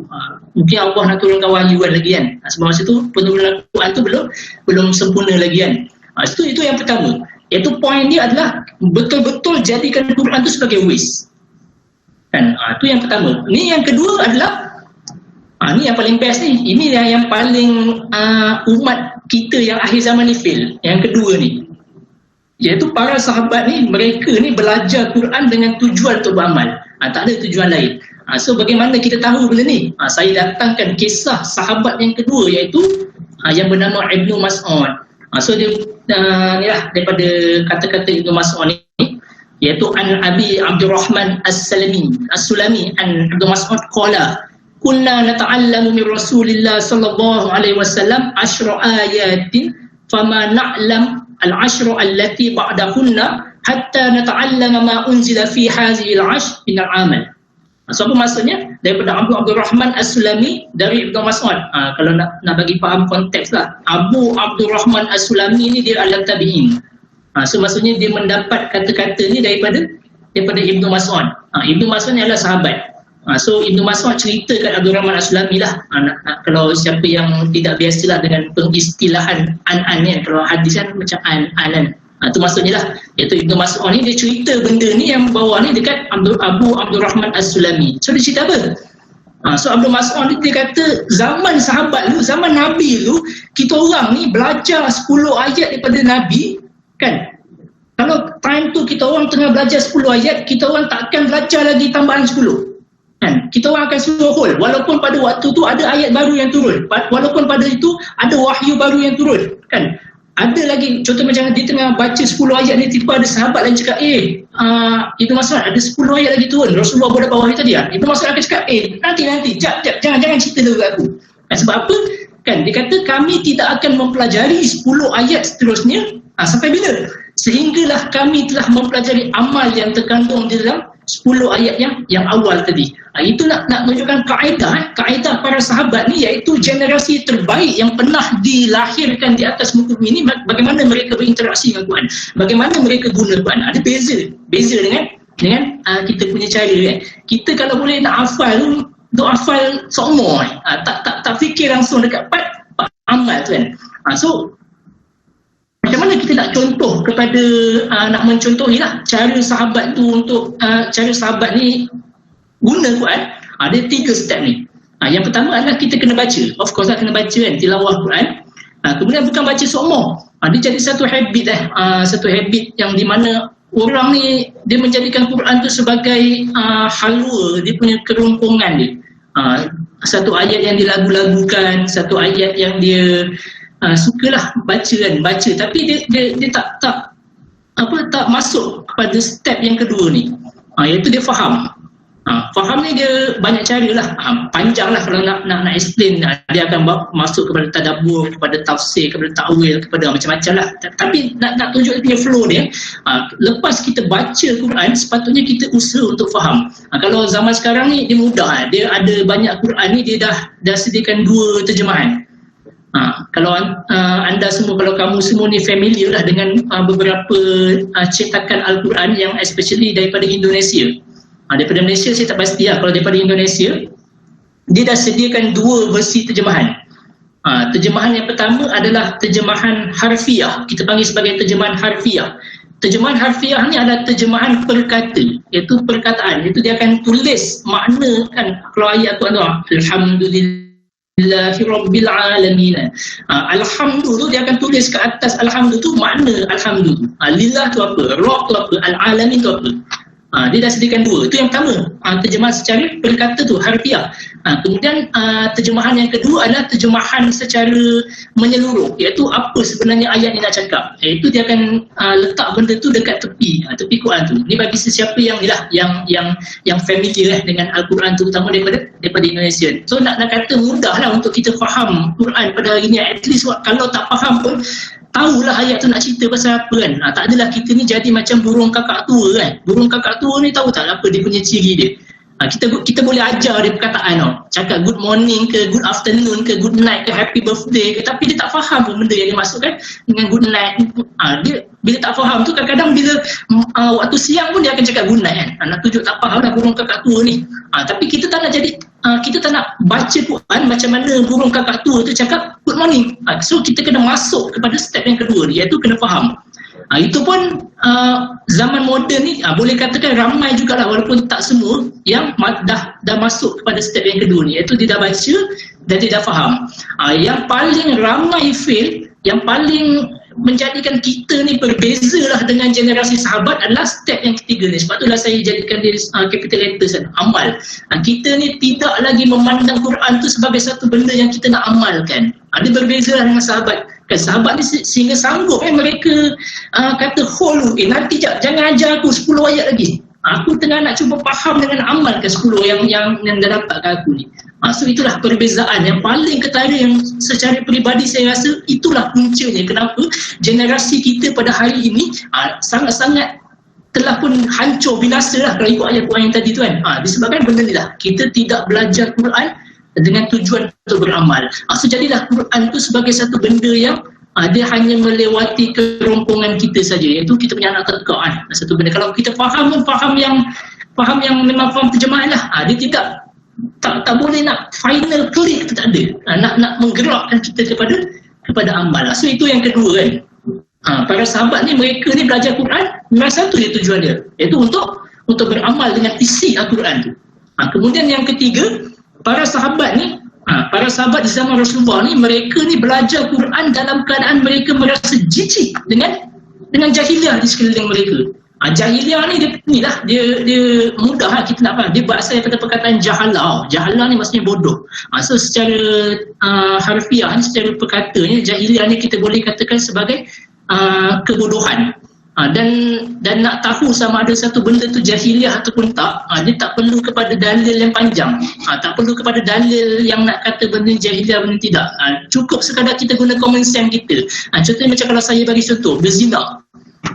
mungkin Allah nak turunkan wahyu lagi kan. Sebab masa tu penurunan Quran tu belum sempurna lagi kan. Itu yang pertama, iaitu poin dia adalah betul-betul jadikan Quran tu sebagai ways kan. Itu yang pertama. Ni yang kedua adalah ni yang paling best ni. Ini yang paling umat kita yang akhir zaman ni fail. Yang kedua ni, iaitu para sahabat ni, mereka ni belajar Quran dengan tujuan untuk beramal. Tak ada tujuan lain. So bagaimana kita tahu benda ni? Saya datangkan kisah sahabat yang kedua, iaitu yang bernama Ibnu Mas'ud. So dia ni lah daripada kata-kata Ibnu Mas'ud ni, iaitu an Abi Abdurrahman As-Sulami an Ibnu Mas'ud qala kunna nata'allamu min Rasulillah sallallahu alaihi wasallam 10 ayatin fama na'lam al-10 allati ba'dahunna hatta nata'allama ma unzila fi hadhihi al-'ashr min al-'amal. So apa maksudnya? Daripada Abu Abdurrahman As-Sulami dari Ibnu Mas'ud. Kalau nak bagi faham konteks lah, Abu Abdurrahman As-Sulami ni dia adalah tabi'in. So maksudnya dia mendapat kata-kata ni daripada Ibnu Mas'ud. Ibnu Mas'ud ni adalah sahabat. So Ibnu Mas'ud ceritakan Abdurrahman As-Sulami lah. Kalau siapa yang tidak biasalah dengan pengistilahan an-an ni, kalau hadis kan macam an-an. Itu maksudnya lah, iaitu Ibnu Mas'ud ni dia cerita benda ni yang bawah ni dekat Abu Abdurrahman As-Sulami. So dia cerita apa? So Abu Mas'ud ni dia kata zaman sahabat lu, zaman Nabi lu, kita orang ni belajar 10 ayat daripada Nabi kan. Kalau time tu kita orang tengah belajar 10 ayat, kita orang takkan belajar lagi tambahan 10 kan. Kita orang akan suruh hold, walaupun pada waktu tu ada ayat baru yang turun, walaupun pada itu ada wahyu baru yang turun kan. Ada lagi, contoh macam dia tengah baca 10 ayat ni, tiba ada sahabat lain cakap Ibnu Mas'ud ada 10 ayat lagi turun, Rasulullah berada bawah tadi Ibnu Mas'ud akan cakap nanti jangan cerita dulu aku kan. Sebab apa kan, dia kata kami tidak akan mempelajari 10 ayat seterusnya sampai bila? Sehinggalah kami telah mempelajari amal yang terkandung di dalam 10 ayat yang awal tadi. Itu nak menunjukkan kaedah para sahabat ni, iaitu generasi terbaik yang pernah dilahirkan di atas muka bumi ni, bagaimana mereka berinteraksi dengan Quran, bagaimana mereka guna Quran. Ada beza dengan kita punya cara kan. Kita kalau boleh nak hafal tu hafal semua tak fikir langsung dekat part amal tu kan. So macam mana kita nak contoh kepada nak mencontohi lah cara sahabat tu untuk cara sahabat ni guna Quran. Ada 3 step ni. Yang pertama adalah kita kena baca. Of course lah kena baca kan, tilawah Quran. Kemudian bukan baca sokmo. Dia jadi satu habit satu habit yang di mana orang ni dia menjadikan Quran tu sebagai halwa, dia punya kerongkongan dia. Satu ayat yang dilagu-lagukan, satu ayat yang dia sukalah baca tapi dia tak masuk pada step yang kedua ni, iaitu dia faham. Faham ni dia banyak cara lah, panjang lah kalau nak explain. Dia akan masuk kepada tadabbur, kepada tafsir, kepada ta'wil, kepada macam-macam lah. Tapi nak tunjuk dia punya flow dia. Lepas kita baca Quran, sepatutnya kita usaha untuk faham. Kalau zaman sekarang ni dia mudah, dia ada banyak Quran ni, dia dah sediakan 2 terjemahan. Kalau anda semua, kalau kamu semua ni familiar lah dengan beberapa cetakan Al-Quran yang especially daripada Indonesia. Daripada Malaysia saya tak pasti lah. Kalau daripada Indonesia, dia dah sediakan 2 versi terjemahan. Terjemahan yang pertama adalah terjemahan harfiah. Kita panggil sebagai terjemahan harfiah. Terjemahan harfiah ni adalah terjemahan perkata, iaitu perkataan. Itu dia akan tulis makna kan. Kalau ayat tu ada Alhamdulillah Rabbil Alamin. Alhamdulillah tu dia akan tulis ke atas Alhamdulillah tu makna Alhamdulillah. Lillah tu apa? Rabb tu apa? Al-Alamin tu apa? Dia dah sediakan dua. Itu yang pertama, terjemahan secara berkata tu, harfiah. Kemudian terjemahan yang kedua adalah terjemahan secara menyeluruh, iaitu apa sebenarnya ayat ni nak cakap. Iaitu dia akan letak benda tu dekat tepi Quran tu. Ni bagi sesiapa yang yang familiar dengan Al-Quran, terutama daripada Indonesia. So nak kata mudah lah untuk kita faham Quran pada hari ni. At least kalau tak faham pun tahulah ayat tu nak cerita pasal apa kan. Tak adalah kita ni jadi macam burung kakak tua kan. Burung kakak tua ni tahu tak apa dia punya ciri dia. Kita boleh ajar dia perkataan tau. Cakap good morning ke, good afternoon ke, good night ke, happy birthday ke, tapi dia tak faham pun benda yang dia maksudkan dengan good night. Dia bila tak faham tu kadang-kadang bila waktu siang pun dia akan cakap good night kan. Nak tunjuk tak faham lah burung kakak tua ni. Tapi kita tak nak jadi kita tak nak baca Quran macam mana burung kakak tua tu cakap good morning. So kita kena masuk kepada step yang kedua ni, iaitu kena faham. Itu pun zaman moden ni boleh katakan ramai jugalah, walaupun tak semua yang dah masuk kepada step yang kedua ni, iaitu dia dah baca dan dia dah faham. Yang paling ramai fail, yang paling menjadikan kita ni berbeza lah dengan generasi sahabat adalah step yang ketiga ni. Sebab itulah saya jadikan dia capital letters kan, amal. Kita ni tidak lagi memandang Quran tu sebagai satu benda yang kita nak amalkan. Dia berbeza lah dengan sahabat kan. Sahabat ni sehingga sanggup mereka kata hold nanti jangan ajar aku 10 ayat lagi, aku tengah nak cuba faham dengan amalkan 10 yang dah dapat ke aku ni. So itulah perbezaan yang paling ketara, yang secara peribadi saya rasa itulah puncanya kenapa generasi kita pada hari ini sangat-sangat telah pun hancur binasa lah kalau ikut ayat Quran yang tadi tu kan. Disebabkan benda ni lah, kita tidak belajar Quran dengan tujuan untuk beramal. So jadilah Quran tu sebagai satu benda yang dia hanya melewati kerompongan kita saja, iaitu kita punya anak tekak kan. Satu benda kalau kita faham pun faham yang memang faham terjemahan lah. Dia tak boleh nak final click tu, tak ada. Nak menggerakkan kita kepada amal. So itu yang kedua kan. Para sahabat ni, mereka ni belajar Quran memang satu je tujuan dia, iaitu untuk beramal dengan isi Al-Quran tu. Kemudian yang ketiga, para sahabat di zaman Rasulullah ni, mereka ni belajar Quran dalam keadaan mereka merasa jijik dengan jahiliah di sekeliling mereka. Jahiliah ni dia mudah lah kita nak faham. Dia berasal daripada perkataan jahalah. Jahalah ni maksudnya bodoh. So secara harfiah ni, secara perkatanya, jahiliah ni kita boleh katakan sebagai kebodohan. Dan nak tahu sama ada satu benda tu jahiliah ataupun tak, dia tak perlu kepada dalil yang panjang, tak perlu kepada dalil yang nak kata benda jahiliah benda tidak. Cukup sekadar kita guna common sense kita. Contohnya macam kalau saya bagi contoh, berzina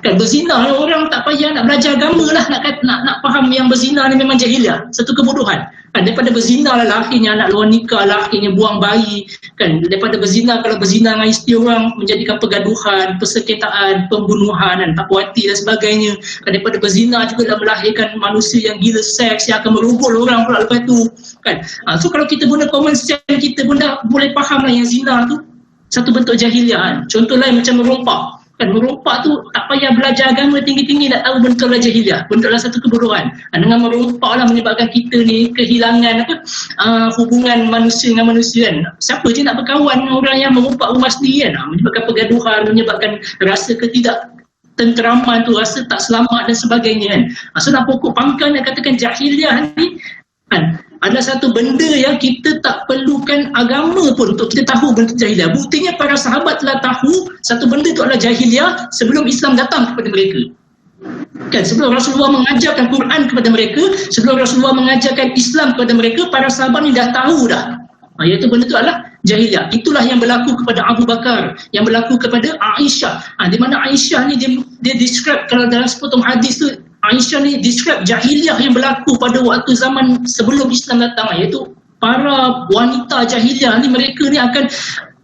kan, berzina orang tak payah nak belajar agama lah nak faham yang berzina ni memang jahiliah, satu kebodohan kan. Daripada berzina lah lahirnya anak luar nikah, lahirnya buang bayi kan. Daripada berzina, kalau berzina dengan isteri orang, menjadikan pergaduhan, persengketaan, pembunuhan kan, tak puas hati dan sebagainya kan. Daripada berzina juga dah melahirkan manusia yang gila seks, yang akan merugul orang pula lepas tu kan. So kalau kita guna common sense kita pun dah boleh faham lah yang zina tu satu bentuk jahiliah kan. Contoh lain macam merompak kan, merompak tu tak payah belajar agama tinggi-tinggi nak tahu bentuklah jahiliah, bentuklah satu kebodohan. Dengan merompak lah menyebabkan kita ni kehilangan hubungan manusia dengan manusia kan. Siapa je nak berkawan dengan orang yang merompak rumah sendiri kan, menyebabkan pergaduhan, menyebabkan rasa tenteraman tu, rasa tak selamat dan sebagainya kan. So nak pokok pangkal nak katakan jahiliah ni kan, adalah satu benda yang kita tak perlukan agama pun untuk kita tahu bentuk jahiliah. Buktinya para sahabat telah tahu satu benda itu adalah jahiliah sebelum Islam datang kepada mereka kan. Sebelum Rasulullah mengajarkan Quran kepada mereka, sebelum Rasulullah mengajarkan Islam kepada mereka, para sahabat ni dah tahu dah iaitu benda itu adalah jahiliah. Itulah yang berlaku kepada Abu Bakar, yang berlaku kepada Aisyah. Di mana Aisyah ni dia describe, kalau dalam sepotong hadis tu, Aisyah ni describe jahiliah yang berlaku pada waktu zaman sebelum Islam datang, iaitu para wanita jahiliah ni, mereka ni akan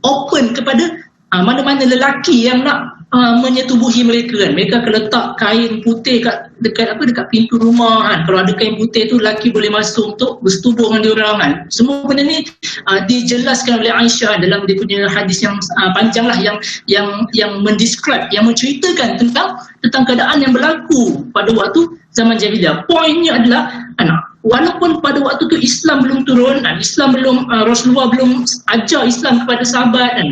open kepada mana-mana lelaki yang nak menyetubuhi mereka kan. Mereka akan letak kain putih dekat pintu rumah kan. Kalau ada kain putih tu, lelaki boleh masuk untuk bersetubuh dengan diorang kan. Semua benda ni dijelaskan oleh Aisyah dalam dia punya hadis yang panjang lah, yang mendescribe, yang menceritakan tentang keadaan yang berlaku pada waktu zaman jahiliah. Poinnya adalah walaupun pada waktu tu Islam belum turun, Rasulullah belum ajar Islam kepada sahabat dan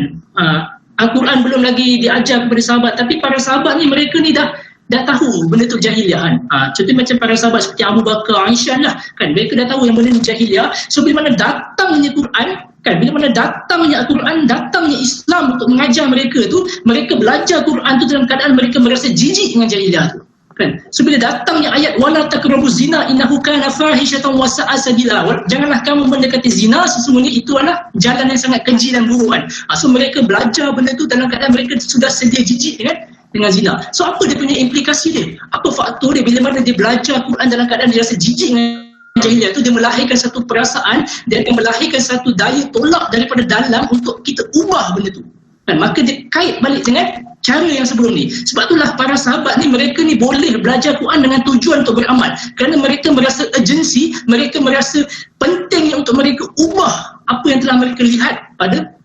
Al-Quran belum lagi diajar kepada sahabat, tapi para sahabat ni, mereka ni dah dah tahu benda tu jahiliah kan. Contoh macam para sahabat seperti Abu Bakar, Aisyah lah kan, mereka dah tahu yang benda ni jahiliah. So bila mana datangnya Quran kan, bila mana datangnya Al-Quran, datangnya Islam untuk mengajar mereka tu, mereka belajar Quran tu dalam keadaan mereka merasa jijik dengan jahiliah tu kan. So bila datangnya ayat wala taqrabuz zina innahu kana fahishatan wa sa'a sabila, janganlah kamu mendekati zina, sesungguhnya itu adalah jalan yang sangat keji dan buruk kan. So mereka belajar benda tu dalam keadaan mereka sudah sedia jijik dengan zina. So apa dia punya implikasi dia? Apa faktor dia bila mana dia belajar Quran dalam keadaan dia rasa jijik dengan jahiliah tu? Dia melahirkan satu perasaan, dia akan melahirkan satu daya tolak daripada dalam untuk kita ubah benda tu kan. Maka dia kait balik dengan cara yang sebelum ni. Sebab itulah para sahabat ni, mereka ni boleh belajar Quran dengan tujuan untuk beramal, kerana mereka merasa urgency, mereka merasa pentingnya untuk mereka ubah apa yang telah mereka lihat pada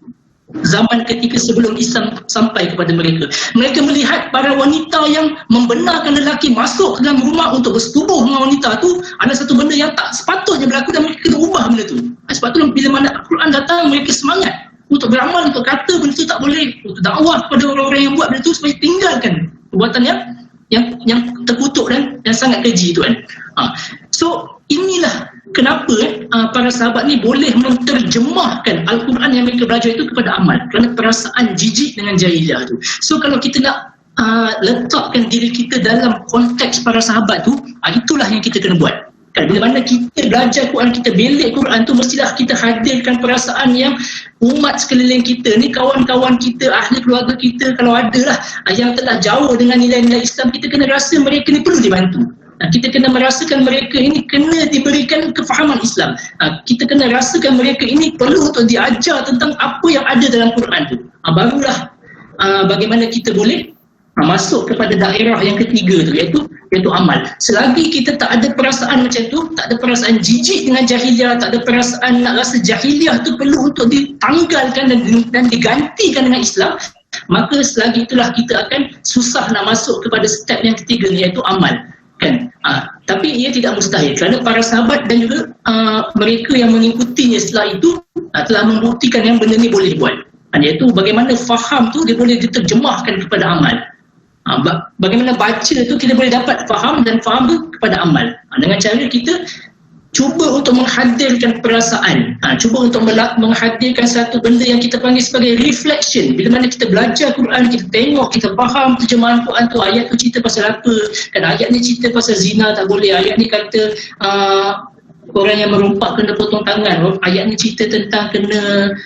zaman ketika sebelum Islam sampai kepada mereka. Mereka melihat para wanita yang membenarkan lelaki masuk ke dalam rumah untuk bersetubuh dengan wanita tu adalah satu benda yang tak sepatutnya berlaku, dan mereka kena ubah benda tu. Sebab tu bila mana Al-Quran datang, mereka semangat untuk beramal, untuk kata benda tu tak boleh, untuk dakwah kepada orang-orang yang buat benda tu supaya tinggalkan perbuatan yang terkutuk dan yang sangat keji tu kan. So inilah kenapa para sahabat ni boleh menterjemahkan Al-Quran yang mereka belajar itu kepada amal, kerana perasaan jijik dengan jahiliah tu. So kalau kita nak letakkan diri kita dalam konteks para sahabat tu, itulah yang kita kena buat kan. Bila mana kita belajar Quran, kita belik Quran tu, mestilah kita hadirkan perasaan yang umat sekeliling kita ni, kawan-kawan kita, ahli keluarga kita kalau ada lah yang telah jauh dengan nilai-nilai Islam, kita kena rasa mereka ni perlu dibantu. Kita kena merasakan mereka ini kena diberikan kefahaman Islam. Kita kena rasakan mereka ini perlu untuk diajar tentang apa yang ada dalam Quran tu. Barulah bagaimana kita boleh masuk kepada daerah yang ketiga tu, iaitu amal. Selagi kita tak ada perasaan macam tu, tak ada perasaan jijik dengan jahiliah, tak ada perasaan nak rasa jahiliah tu perlu untuk ditanggalkan dan digantikan dengan Islam, maka selagi itulah kita akan susah nak masuk kepada step yang ketiga ni, iaitu amal kan. Tapi ia tidak mustahil, kerana para sahabat dan juga mereka yang mengikutinya setelah itu telah membuktikan yang benda ni boleh buat, iaitu bagaimana faham tu dia boleh diterjemahkan kepada amal. Bagaimana baca tu kita boleh dapat faham, dan faham tu kepada amal dengan cara kita cuba untuk menghadirkan perasaan, cuba untuk menghadirkan satu benda yang kita panggil sebagai reflection. Bila mana kita belajar Quran, kita tengok, kita faham terjemahan Quran tu, ayat tu cerita pasal apa kan, ayat ni cerita pasal zina tak boleh, ayat ni kata orang yang merompak kena potong tangan, ayat ni cerita tentang kena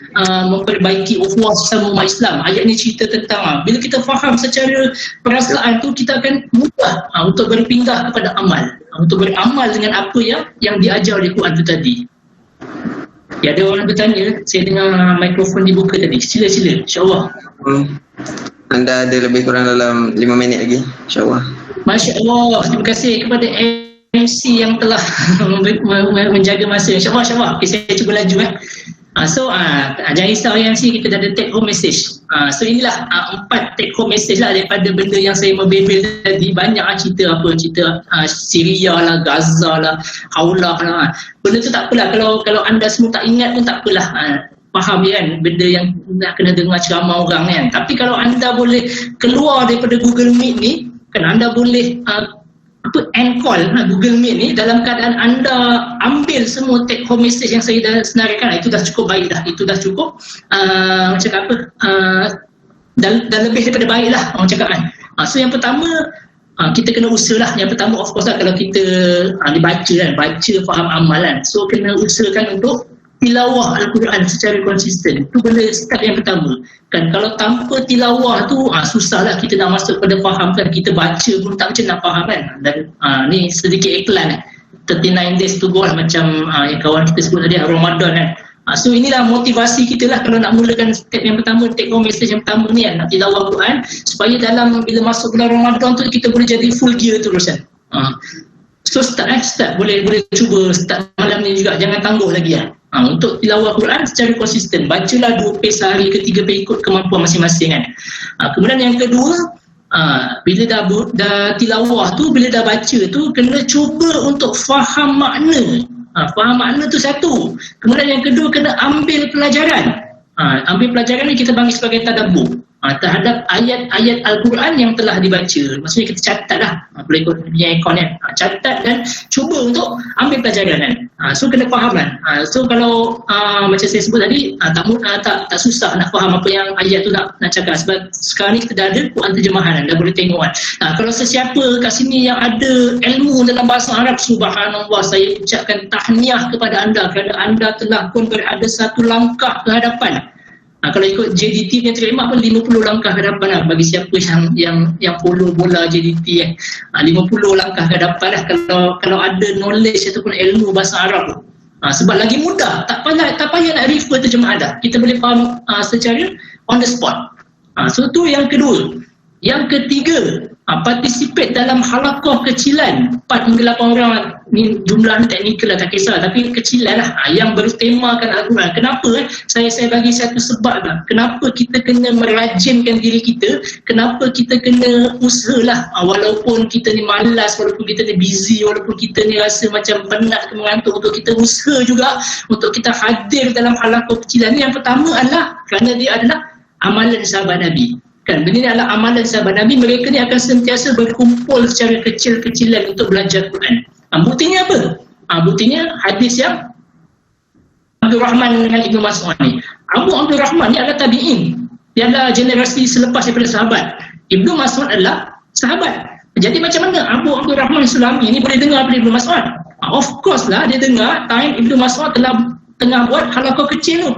memperbaiki ukhuwah sesama umat Islam, ayat ni cerita tentang bila kita faham secara perasaan tu, kita akan mudah untuk berpindah kepada amal, untuk beramal dengan apa yang diajar di Quran tu tadi. Ya, ada orang bertanya, saya dengar mikrofon dibuka tadi, sila-sila, insyaAllah.
Anda ada lebih kurang dalam 5 minit lagi, insyaAllah.
Masya Allah, terima kasih kepada MC yang telah menjaga masa. InsyaAllah. Okay, saya cuba laju So jangan risau MC, kita dah ada take home message. So inilah 4 take home message lah daripada benda yang saya membebel tadi. Banyak cerita Syria lah, Gaza lah, Haulah lah. Benda tu tak apalah, kalau anda semua tak ingat pun tak apalah. Faham kan benda yang nak kena dengar ceramah orang kan. Tapi kalau anda boleh keluar daripada Google Meet ni kan, anda boleh end call Google Meet ni dalam keadaan anda ambil semua take home message yang saya dah senaraikan, itu dah cukup baik dah, itu dah cukup macam apa dah lebih daripada baik lah orang cakap kan. So yang pertama, kita kena usahalah. Yang pertama of course lah, kalau kita dibaca kan, baca faham amalan, so kena usahakan untuk tilawah Al-Quran secara konsisten. Itu benda step yang pertama kan. Kalau tanpa tilawah tu susahlah kita nak masuk pada faham kan. Kita baca pun tak macam nak faham kan. Dan ni sedikit iklan 39 days to go lah, macam yang kawan kita sebut tadi Ramadan kan. So inilah motivasi kita lah kalau nak mulakan step yang pertama, take home message yang pertama ni kan, nak tilawah Quran, supaya dalam bila masuk bulan Ramadan tu kita boleh jadi full gear terus kan. So start boleh cuba start malam ni juga, jangan tangguh lagi lah. Untuk tilawah Quran secara konsisten, bacalah 2 page sehari ke 3 page ikut kemampuan masing-masing kan. Kemudian yang kedua, bila dah tilawah tu, bila dah baca tu, kena cuba untuk faham makna. Faham makna tu satu. Kemudian yang kedua, kena ambil pelajaran. Ambil pelajaran ni kita panggil sebagai tadabbur. terhadap ayat-ayat Al-Quran yang telah dibaca. Maksudnya kita catat lah, boleh ikut punya ikon kan, catat dan cuba untuk ambil pelajaran kan. So kena faham kan. So kalau macam saya sebut tadi, tak susah nak faham apa yang ayat tu nak cakap, sebab sekarang ni kita dah ada Quran terjemahan kan, dah boleh tengok kan. Kalau sesiapa kat sini yang ada ilmu dalam bahasa Arab, subhanallah, saya ucapkan tahniah kepada anda kerana anda telah pun berada satu langkah ke hadapan. Kalau ikut JDT yang terima pun 50 langkah ke hadapan lah bagi siapa yang follow bola JDT kan. 50 langkah ke hadapan lah kalau ada knowledge ataupun ilmu bahasa Arab tu. Sebab lagi mudah, tak payah nak refer terjemahan dah. Kita boleh faham secara on the spot. So tu yang kedua. Yang ketiga, participate dalam halaqah kecilan 4 hingga 8 orang. Ni jumlah ni teknikal lah, tak kisah, tapi kecilan lah yang bertemakan Al-Quran. Kenapa? Saya bagi satu sebab lah. Kenapa kita kena merajinkan diri kita, kenapa kita kena usahalah, walaupun kita ni malas, walaupun kita ni busy, walaupun kita ni rasa macam penat ke mengantuk, untuk kita usaha juga untuk kita hadir dalam halaqah kecilan ni. Yang pertama adalah kerana dia adalah amalan sahabat Nabi. Kan, benda ni adalah amalan sahabat Nabi. Mereka ni akan sentiasa berkumpul secara kecil-kecilan untuk belajar Quran. Buktinya apa? Buktinya hadis yang Abdul Rahman dengan Ibnu Mas'ud ni. Abu Abdul Rahman ni adalah tabi'in. Dia adalah generasi selepas daripada sahabat. Ibnu Mas'ud adalah sahabat. Jadi macam mana Abu Abdul Rahman Sulami ni boleh dengar daripada Ibnu Mas'ud? Of course lah dia dengar time Ibnu Mas'ud tengah buat halaqah kecil tu.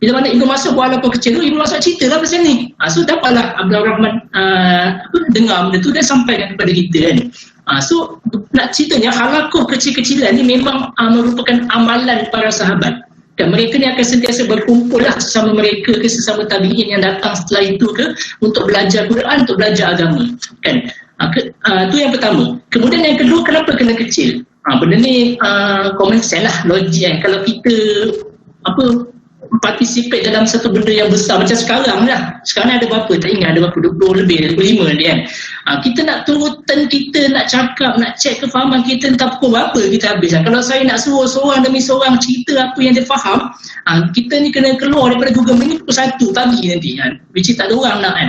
Bila mana Ibnu Mas'ud buat halaqah kecil tu, Ibnu Mas'ud ceritalah pasal ni. So dapatlah Abdul Rahman dengar benda tu dan sampaikan kepada kita kan. So nak ceritanya halaqah kecil-kecilan ni memang merupakan amalan para sahabat. Dan mereka ni akan sentiasa berkumpul lah sesama mereka ke sesama tabi'in yang datang setelah itu ke untuk belajar Quran, untuk belajar agama kan. Itu yang pertama. Kemudian yang kedua, kenapa kena kecil? Benda ni common sense lah, logik kan. Kalau kita participate dalam satu benda yang besar macam sekarang lah. Sekarang ada berapa? Tak ingat, ada berapa? 20 lebih, 25 dia kan. Kita nak turutan, kita nak cakap, nak check kefahaman kita entah pukul berapa kita habis. Kalau saya nak suruh seorang demi seorang cerita apa yang dia faham, kita ni kena keluar daripada Google ni pukul 1 pagi nanti kan. Which is tak ada orang nak kan.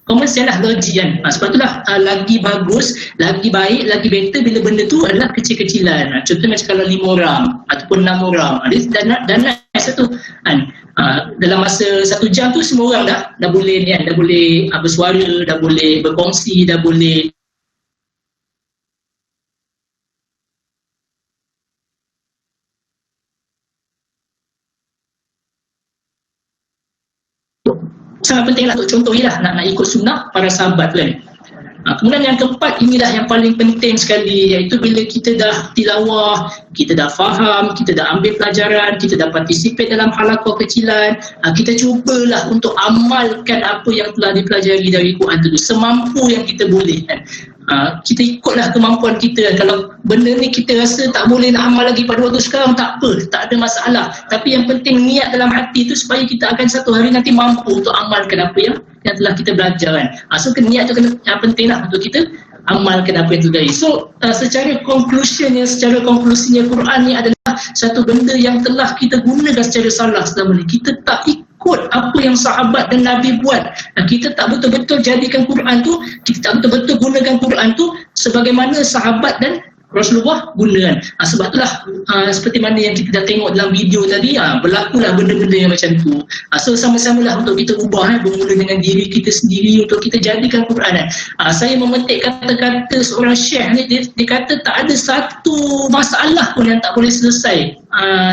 Common sense lah, logik kan. Sebab itulah lagi bagus, lagi baik, lagi better bila benda tu adalah kecil-kecilan. Contoh macam kalau 5 orang ataupun 6 orang, dan satu kan. Dalam masa 1 jam tu semua orang dah boleh ni kan, dah boleh bersuara, dah boleh berkongsi, dah boleh sangat penting lah untuk contohilah nak ikut sunnah para sahabat kan. Kemudian yang keempat, inilah yang paling penting sekali, iaitu bila kita dah tilawah, kita dah faham, kita dah ambil pelajaran, kita dah participate dalam halaqah kecilan, kita cubalah untuk amalkan apa yang telah dipelajari dari Quran itu semampu yang kita boleh kan. Kita ikutlah kemampuan kita. Kalau benda ni kita rasa tak boleh nak amal lagi pada waktu sekarang, tak apa, tak ada masalah. Tapi yang penting niat dalam hati tu supaya kita akan satu hari nanti mampu untuk amalkan apa yang telah kita belajar kan. So niat tu kena penting lah untuk kita amalkan apa yang terjadi. So secara konklusinya Quran ni adalah satu benda yang telah kita gunakan secara salah selama ni. Kita tak ikut apa yang sahabat dan Nabi buat. Kita tak betul-betul jadikan Quran tu, kita tak betul-betul gunakan Quran tu sebagaimana sahabat dan Rasulullah gunakan. Sebab itulah seperti mana yang kita dah tengok dalam video tadi, berlakulah benda-benda yang macam tu. So sama-samalah untuk kita ubah, bermula dengan diri kita sendiri untuk kita jadikan Quran. Saya memetik kata-kata seorang syekh ni, dia kata tak ada satu masalah pun yang tak boleh selesai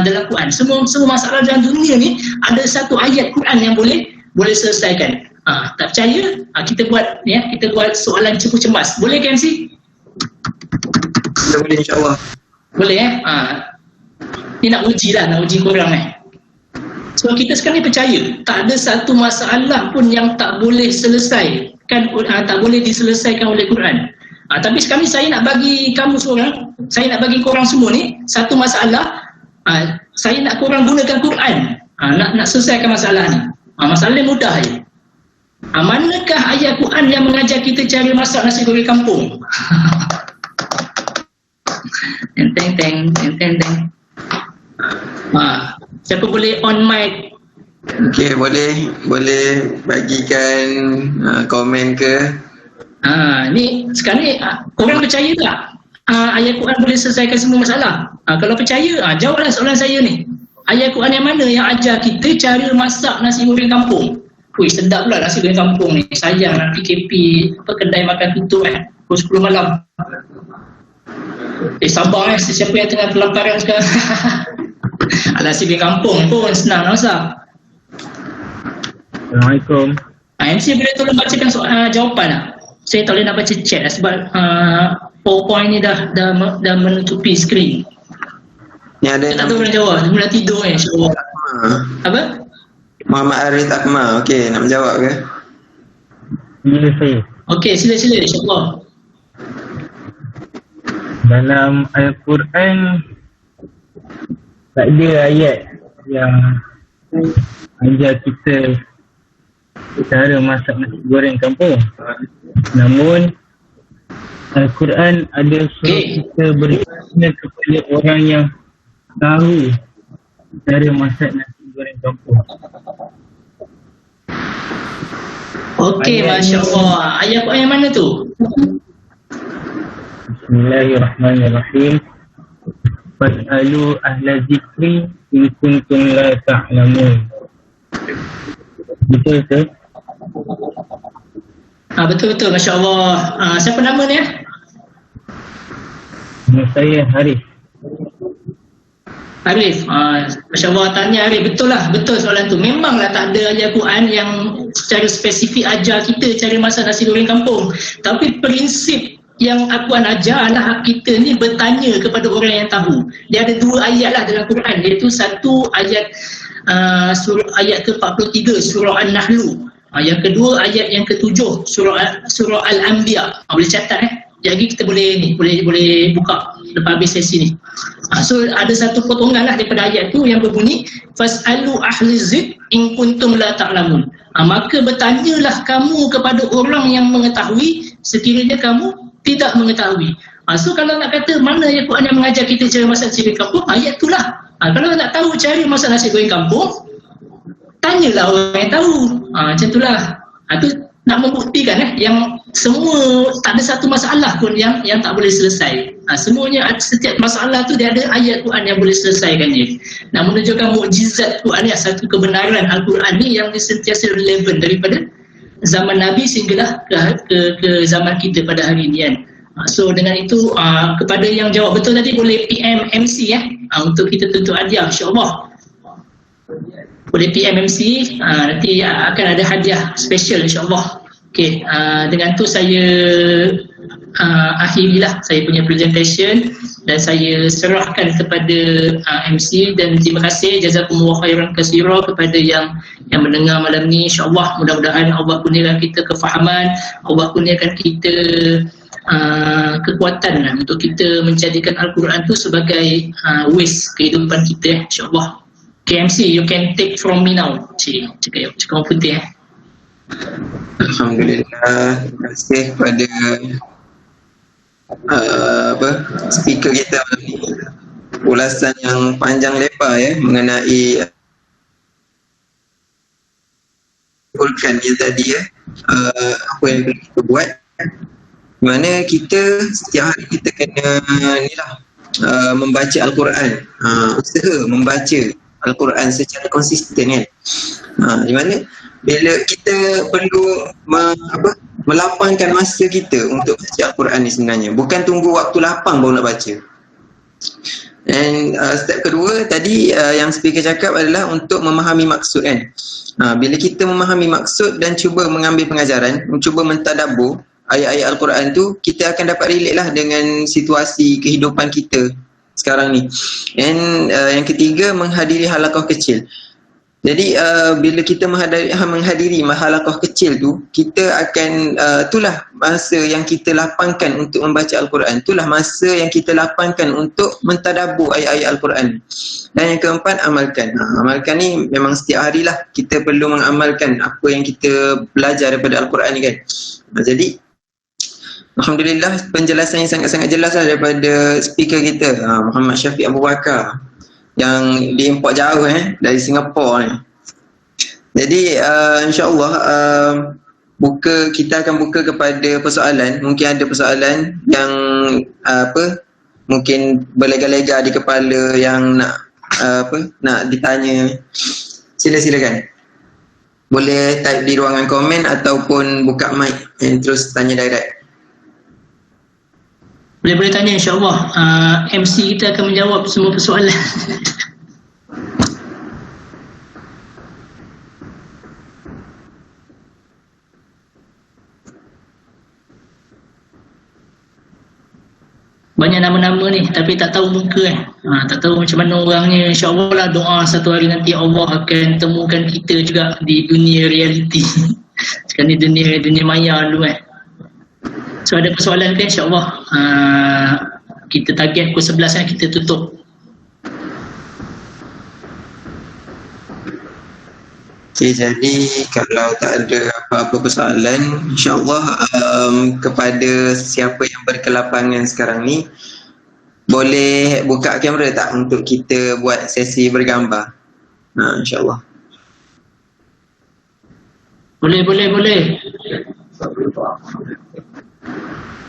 dalam Quran. Semua masalah dalam dunia ni ada satu ayat Quran yang boleh selesaikan. Tak percaya? Kita buat soalan cepu cemas. Boleh ke MC?
Boleh, insyaAllah.
Boleh Ni nak uji korang So kita sekarang ni percaya tak ada satu masalah pun yang tak boleh selesaikan, tak boleh diselesaikan oleh Quran. Tapi sekarang ni saya nak bagi kamu seorang, saya nak bagi korang semua ni satu masalah. Saya nak korang gunakan Quran nak selesaikan masalah ni. Masalah ni mudah je. Manakah ayat Quran yang mengajar kita cara masak nasi goreng kampung? Teng. Siapa boleh on mic
Okey, boleh bagikan komen ke?
Ni sekarang ni korang percaya tak ayat Quran boleh selesaikan semua masalah? Kalau percaya, jawablah soalan saya ni. Ayat Quran yang mana yang ajar kita cara masak nasi goreng kampung? Wih, sedap pula nasi goreng kampung ni. Sayang nak PKP kedai makan tutup pukul 10 malam. Sabar sesiapa yang tengah kelaparan sekarang. Nasi goreng kampung pun senang nak masak.
Assalamualaikum.
MC boleh tolong bacakan jawapan tak? Saya tak boleh nak baca chat sebab PowerPoint ni dah menutupi skrin.
Ni ada
Saya tak tahu nak jawab. Dia mula tidur insyaAllah. Apa?
Muhammad Arif Akmal. Okey, nak menjawab ke?
Bila saya
Okey, sila insyaAllah.
dalam Al-Quran tak ada ayat yang ajar kita cara masak nasi goreng kampung. Namun Al-Quran ada suruh kita bertanya kepada orang yang tahu cara masak nasi goreng kampung.
Okey, masya-Allah. Ayat Quran yang mana tu?
Bismillahirrahmanirrahim. Fas'alu ahla zikri in kuntum la ta'lamun. Betul ke?
Betul, masya-Allah. Siapa nama ni?
Nama saya Harif.
Arif, Masya Allah, tanya Arif, betul soalan tu. Memanglah tak ada ayat Quran yang secara spesifik ajar kita cara masak nasi goreng kampung. Tapi prinsip yang Al-Quran ajar adalah kita ni bertanya kepada orang yang tahu. Dia ada 2 ayat lah dalam Quran, iaitu satu ayat ayat ke-43 surah An-Nahlu. Yang kedua ayat yang ke-7 surah Al-Anbiya. Boleh catat Jadi kita boleh buka lepas habis sesi ni. So ada satu potongan lah daripada ayat tu yang berbunyi fas'alu ahli zik in kuntum la ta'lamun. Maka bertanyalah kamu kepada orang yang mengetahui sekiranya kamu tidak mengetahui. So kalau nak kata mana ayat Quran yang mengajar kita cara masak nasi goreng kampung, ayat tu lah. Kalau nak tahu cara masak nasi goreng kampung, tanyalah orang yang tahu. Macam tu lah. Tu nak membuktikan yang semua tak ada satu masalah pun yang tak boleh selesai. Semuanya, setiap masalah tu dia ada ayat Quran yang boleh selesaikannya. Nak menunjukkan mukjizat Quran ni, satu kebenaran Al-Quran ni yang sentiasa relevan daripada zaman Nabi sehinggalah ke zaman kita pada hari ini kan. So dengan itu kepada yang jawab betul tadi boleh PM MC untuk kita tutup hadiah insya-Allah. Boleh PM MC, nanti akan ada hadiah special insya-Allah. Okey, dengan tu saya akhirilah saya punya presentation dan saya serahkan kepada MC dan terima kasih jazakumullah khairan katsira kepada yang mendengar malam ni. InsyaAllah mudah-mudahan Allah kurniakan kita kefahaman, Allah kurniakan kita kekuatan untuk kita menjadikan Al-Quran tu sebagai ways kehidupan kita insyaAllah. KMC, you can take from me now. Cakap orang putih
Alhamdulillah, terima kasih kepada speaker kita malam ni. Ulasan yang panjang lebar mengenai Quran ni tadi apa yang kita buat. Di mana kita setiap hari kita kena membaca Al-Quran, usaha membaca Al-Quran secara konsisten kan. Di mana bila kita perlu melapangkan masa kita untuk baca Al-Quran ni sebenarnya, bukan tunggu waktu lapang baru nak baca. Dan step kedua tadi yang speaker cakap adalah untuk memahami maksud kan. Bila kita memahami maksud dan cuba mengambil pengajaran, mencuba mentadabbur ayat-ayat Al-Quran tu, kita akan dapat relate lah dengan situasi kehidupan kita sekarang ni. And yang ketiga, menghadiri halaqah kecil. Jadi bila kita menghadiri halaqah kecil tu, kita akan itulah masa yang kita lapangkan untuk membaca Al-Quran, itulah masa yang kita lapangkan untuk mentadabbur ayat-ayat Al-Quran. Dan yang keempat, amalkan. Amalkan ni memang setiap harilah kita perlu mengamalkan apa yang kita belajar daripada Al-Quran ni kan. Jadi alhamdulillah penjelasan yang sangat-sangat jelas lah daripada speaker kita, Muhammad Syafiq Abu Bakar, yang diimport jauh dari Singapura ni. Jadi insyaAllah kita akan buka kepada persoalan. Mungkin ada persoalan yang mungkin berlega-lega di kepala yang nak ditanya. Silakan. Boleh type di ruangan komen ataupun buka mic terus tanya direct.
Boleh tanya, insyaAllah. MC kita akan menjawab semua persoalan. Banyak nama-nama ni tapi tak tahu muka tak tahu macam mana orangnya. InsyaAllah lah, doa satu hari nanti Allah akan temukan kita juga di dunia realiti. Sekarang ni dunia maya dulu So ada persoalan kan, insyaAllah kita target pukul 11 kan, kita tutup.
Okay, jadi kalau tak ada apa-apa persoalan, insyaAllah kepada siapa yang berkelapangan sekarang ni, boleh buka kamera tak untuk kita buat sesi bergambar? InsyaAllah.
Boleh.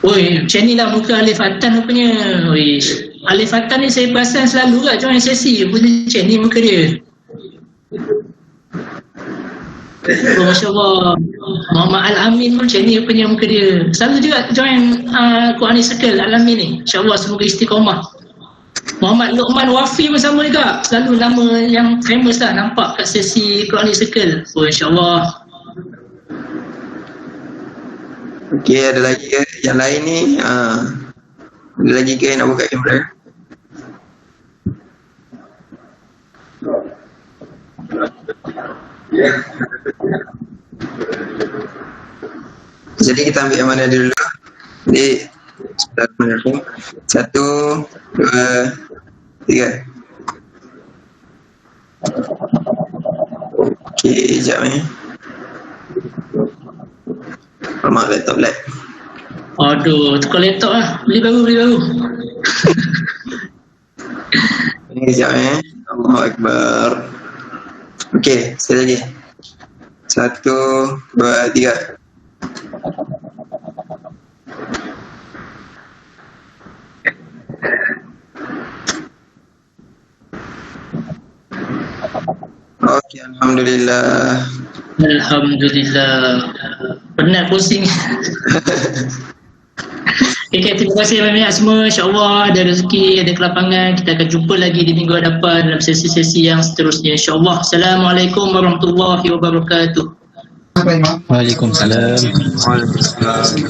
Oi, macam ni lah muka Alif Atan rupanya. Alif Atan ni saya perasan selalu kat join sesi, boleh macam ni muka dia. Masya Allah. Muhammad Al-Amin pun macam ni punya muka dia. Selalu juga join Quran Circle Al-Amin ni. InsyaAllah semoga istiqamah. Muhammad Luqman Wafi pun sama juga. Selalu nama yang famous lah nampak kat sesi Quran Circle. InsyaAllah.
Okey, ada lagi ke yang lain ni? Ada lagi ke yang nak buka kamera? Jadi kita ambil yang mana dulu? Jadi bismillahirrahmanirrahim. 1, 2, 3. Okey, sekejap ni. Mak laptop lag.
Aduh, tukar laptop lah. Beli baru.
Ini sekejap ni. Allahu Akbar. Okey, sekali lagi. 1, 2, 3. Okey, Alhamdulillah.
Penat pusing. Okay, terima kasih banyak semua. InsyaAllah ada rezeki, ada kelapangan. Kita akan jumpa lagi di minggu hadapan dalam sesi-sesi yang seterusnya, insyaAllah. Assalamualaikum warahmatullahi wabarakatuh.
Waalaikumsalam.
Waalaikumsalam.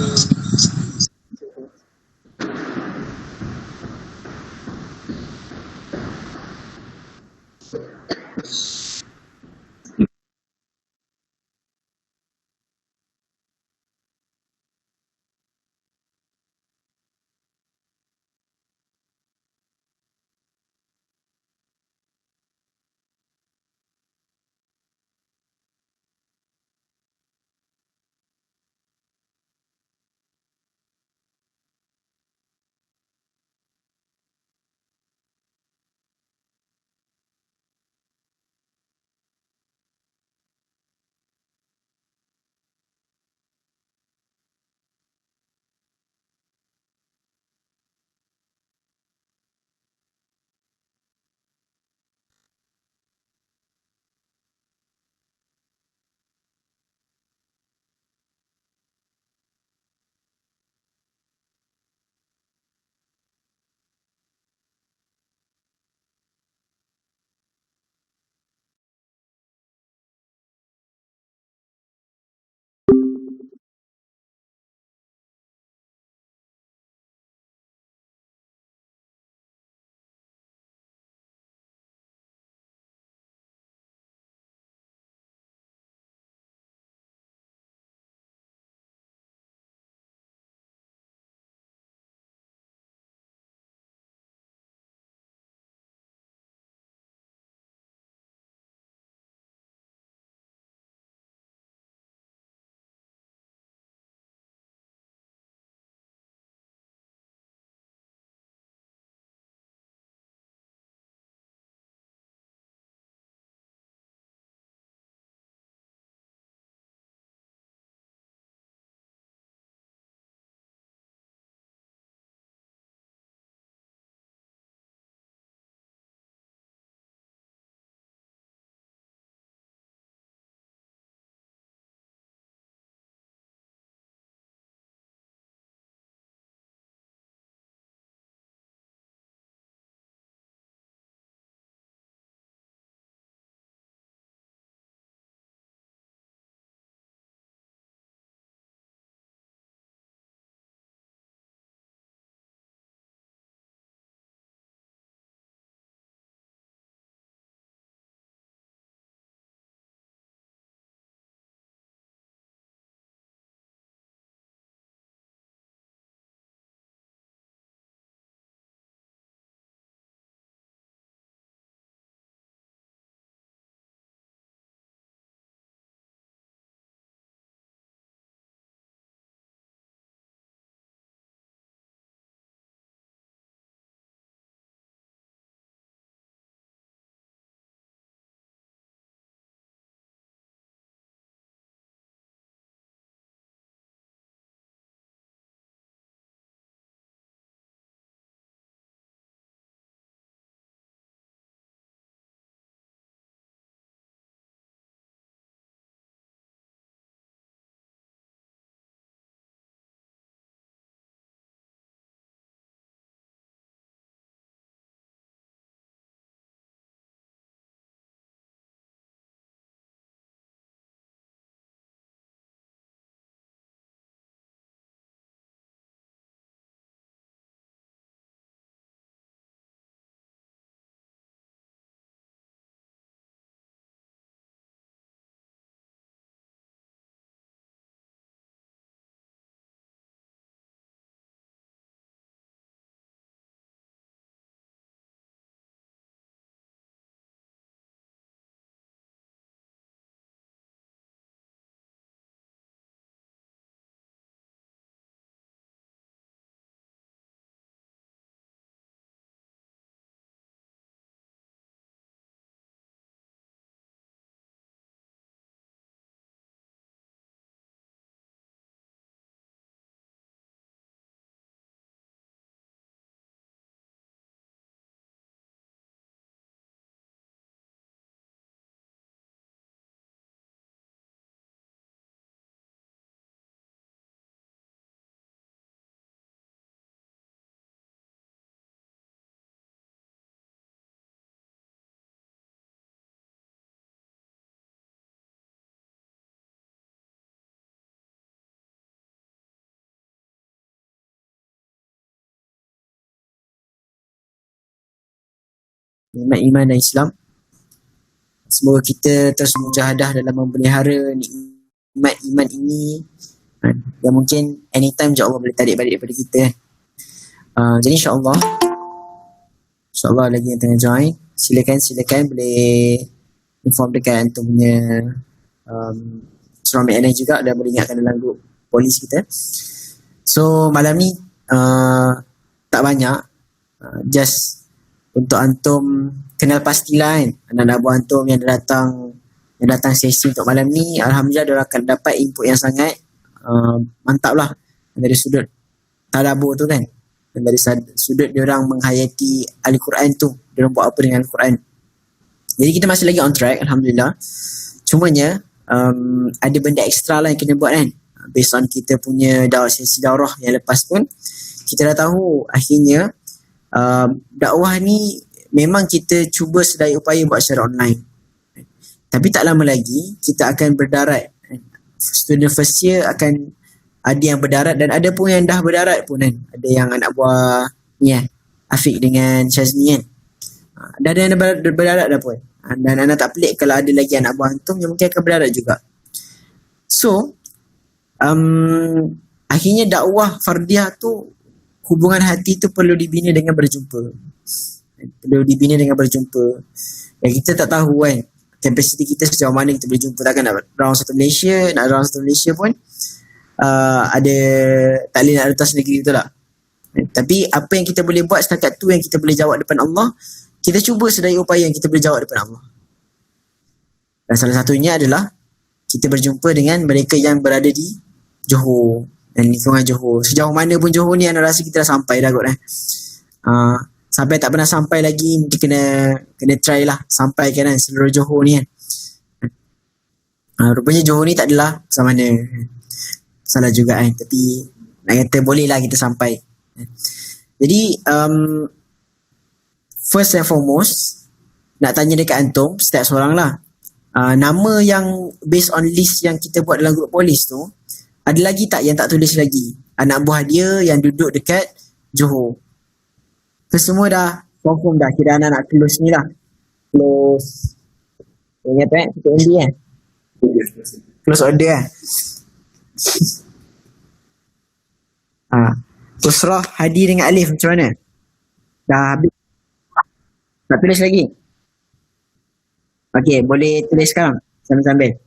nikmat iman dan Islam. Semoga kita terus mujahadah dalam memelihara nikmat iman ini, yang mungkin anytime je Allah boleh tarik balik daripada kita. Jadi insyaAllah lagi yang tengah join, silakan boleh inform dekat antum punya surah MNS juga, dan boleh ingatkan dalam grup polis kita. So malam ni tak banyak, just untuk antum kenal pastilah kan, anak-anak buah antum yang datang sesi untuk malam ni. Alhamdulillah diorang akan dapat input yang sangat mantap lah dari sudut tadabbur tu kan, dan dari sudut diorang menghayati Al-Quran tu, diorang buat apa dengan Al-Quran. Jadi kita masih lagi on track, Alhamdulillah. Cumanya ada benda ekstra lah yang kena buat kan, based on kita punya sesi daurah yang lepas pun kita dah tahu akhirnya dakwah ni memang kita cuba sedaya upaya buat secara online, tapi tak lama lagi kita akan berdarat. Student first year akan ada yang berdarat, dan ada pun yang dah berdarat pun kan. Ada yang anak buah ni Afiq dengan Syazni kan, dah ada yang berdarat dah pun. Dan anak tak pelik kalau ada lagi anak buah antum yang mungkin akan berdarat juga. So akhirnya dakwah fardiah tu, hubungan hati tu perlu dibina dengan berjumpa. Dan kita tak tahu kan kapasiti kita sejauh mana kita boleh jumpa. Takkan nak round satu Malaysia pun ada tak boleh nak retas negeri, betul tak? Tapi apa yang kita boleh buat setakat tu yang kita boleh jawab depan Allah, kita cuba sedaya upaya yang kita boleh jawab depan Allah. Dan salah satunya adalah kita berjumpa dengan mereka yang berada di Johor dan lingkungan Johor. Sejauh mana pun Johor ni, anak rasa kita dah sampai dah kot sampai tak pernah sampai lagi, mungkin kena try lah sampaikan kan seluruh Johor ni kan. Rupanya Johor ni tak adalah sama mana, salah juga kan, tapi nak kata boleh lah kita sampai. Jadi first and foremost nak tanya dekat antum setiap seorang lah, nama yang based on list yang kita buat dalam grup polis tu, ada lagi tak yang tak tulis lagi? Anak buah dia yang duduk dekat Johor. Semua dah confirm dah, kira anak nak close ni lah. Close. Ingat tutup undi kan? Close order kan? Usrah, Hadi dengan Alif macam mana? Dah habis? Tak tulis lagi? Okay, boleh tulis sekarang sambil-sambil.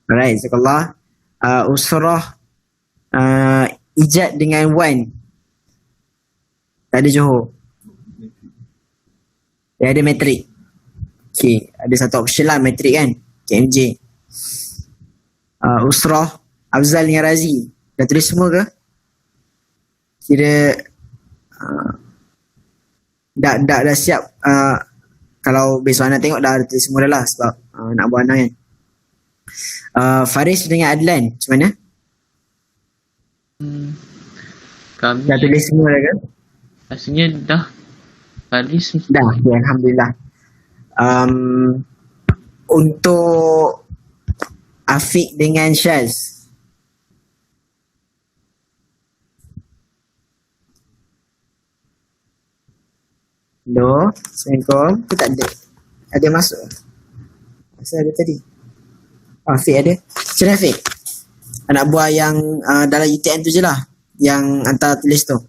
Alright, jazakallah. Usrah Ijat dengan Wan. Tak ada Johor. Dia ada matrik. Okay, ada satu option lah matrik kan, KMJ. Usrah Afzal dengan Razi. Dah tulis semua ke? Kira dah siap. Kalau besok anak tengok dah tulis semua dah lah, sebab nak buat anak kan. Faris dengan Adlan macam mana?
Kami
dah tulis semua dah ke?
Rasanya dah. Faris
dah, okay, Alhamdulillah. Untuk Afiq dengan Syaz, hello, Assalamualaikum. Tu tak ada. Ada masuk? Asal ada tadi? Afiq ada. Macam mana Afiq? Anak buah yang dalam UTM tu je lah, yang hantar tulis tu.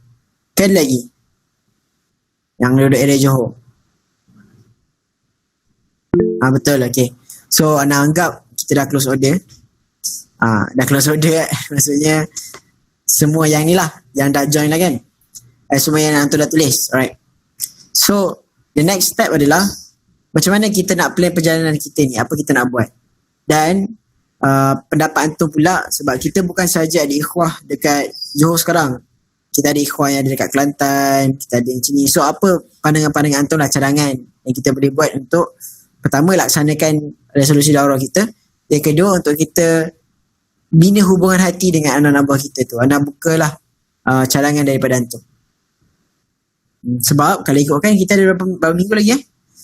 Kan lagi? Yang duduk area Johor. Betul, okay. So anak anggap kita dah close order. Dah close order maksudnya semua yang ni lah, yang dah join lah kan, semua yang hantu dah tulis. Alright. So the next step adalah macam mana kita nak plan perjalanan kita ni, apa kita nak buat. Dan pendapat antum pula, sebab kita bukan saja ada ikhwah dekat Johor sekarang, kita ada ikhwah yang ada dekat Kelantan, kita ada yang sini. So apa pandangan-pandangan antum lah, cadangan yang kita boleh buat untuk pertama laksanakan resolusi daurah kita, yang kedua untuk kita bina hubungan hati dengan anak-anak buah kita tu. Anak bukalah cadangan daripada antum. Sebab kalau ikutkan kita ada berapa minggu lagi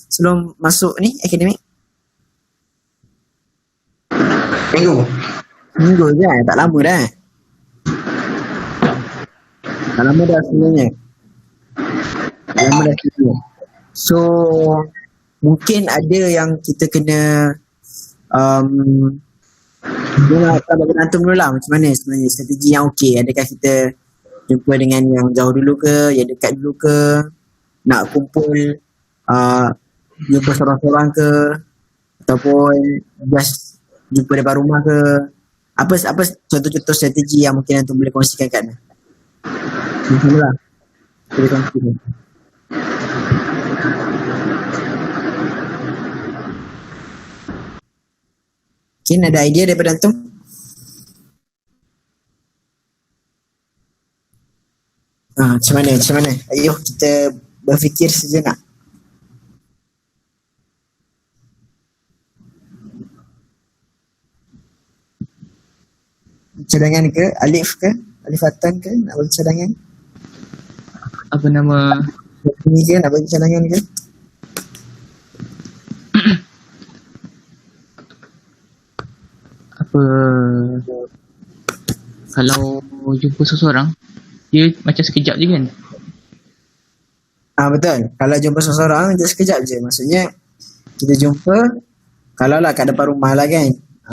sebelum masuk ni akademik? Minggu je tak lama dah. Tak lama dah sebenarnya. So mungkin ada yang kita kena bagi antum dulu lah, macam mana sebenarnya strategi yang okey. Adakah kita jumpa dengan yang jauh dulu ke, yang dekat dulu ke, nak kumpul jumpa seorang-seorang ke, ataupun just jumpa depan rumah ke. Apa contoh-contoh strategi yang mungkin antum boleh kongsikan kat ni? Bismillah. Boleh kongsikan. Mungkin ada idea daripada antum? Macam mana? Ayuh kita berfikir sejenak. Cadangan ke? Alif ke? Alifatan ke? Nak bagi cadangan?
Apa nama?
Ini ke? Nak bagi cadangan ke?
Apa? Kalau jumpa seseorang, dia macam sekejap je kan?
Betul. Kalau jumpa seseorang, dia sekejap je. Maksudnya, kita jumpa, kalau lah kat depan rumah lah kan.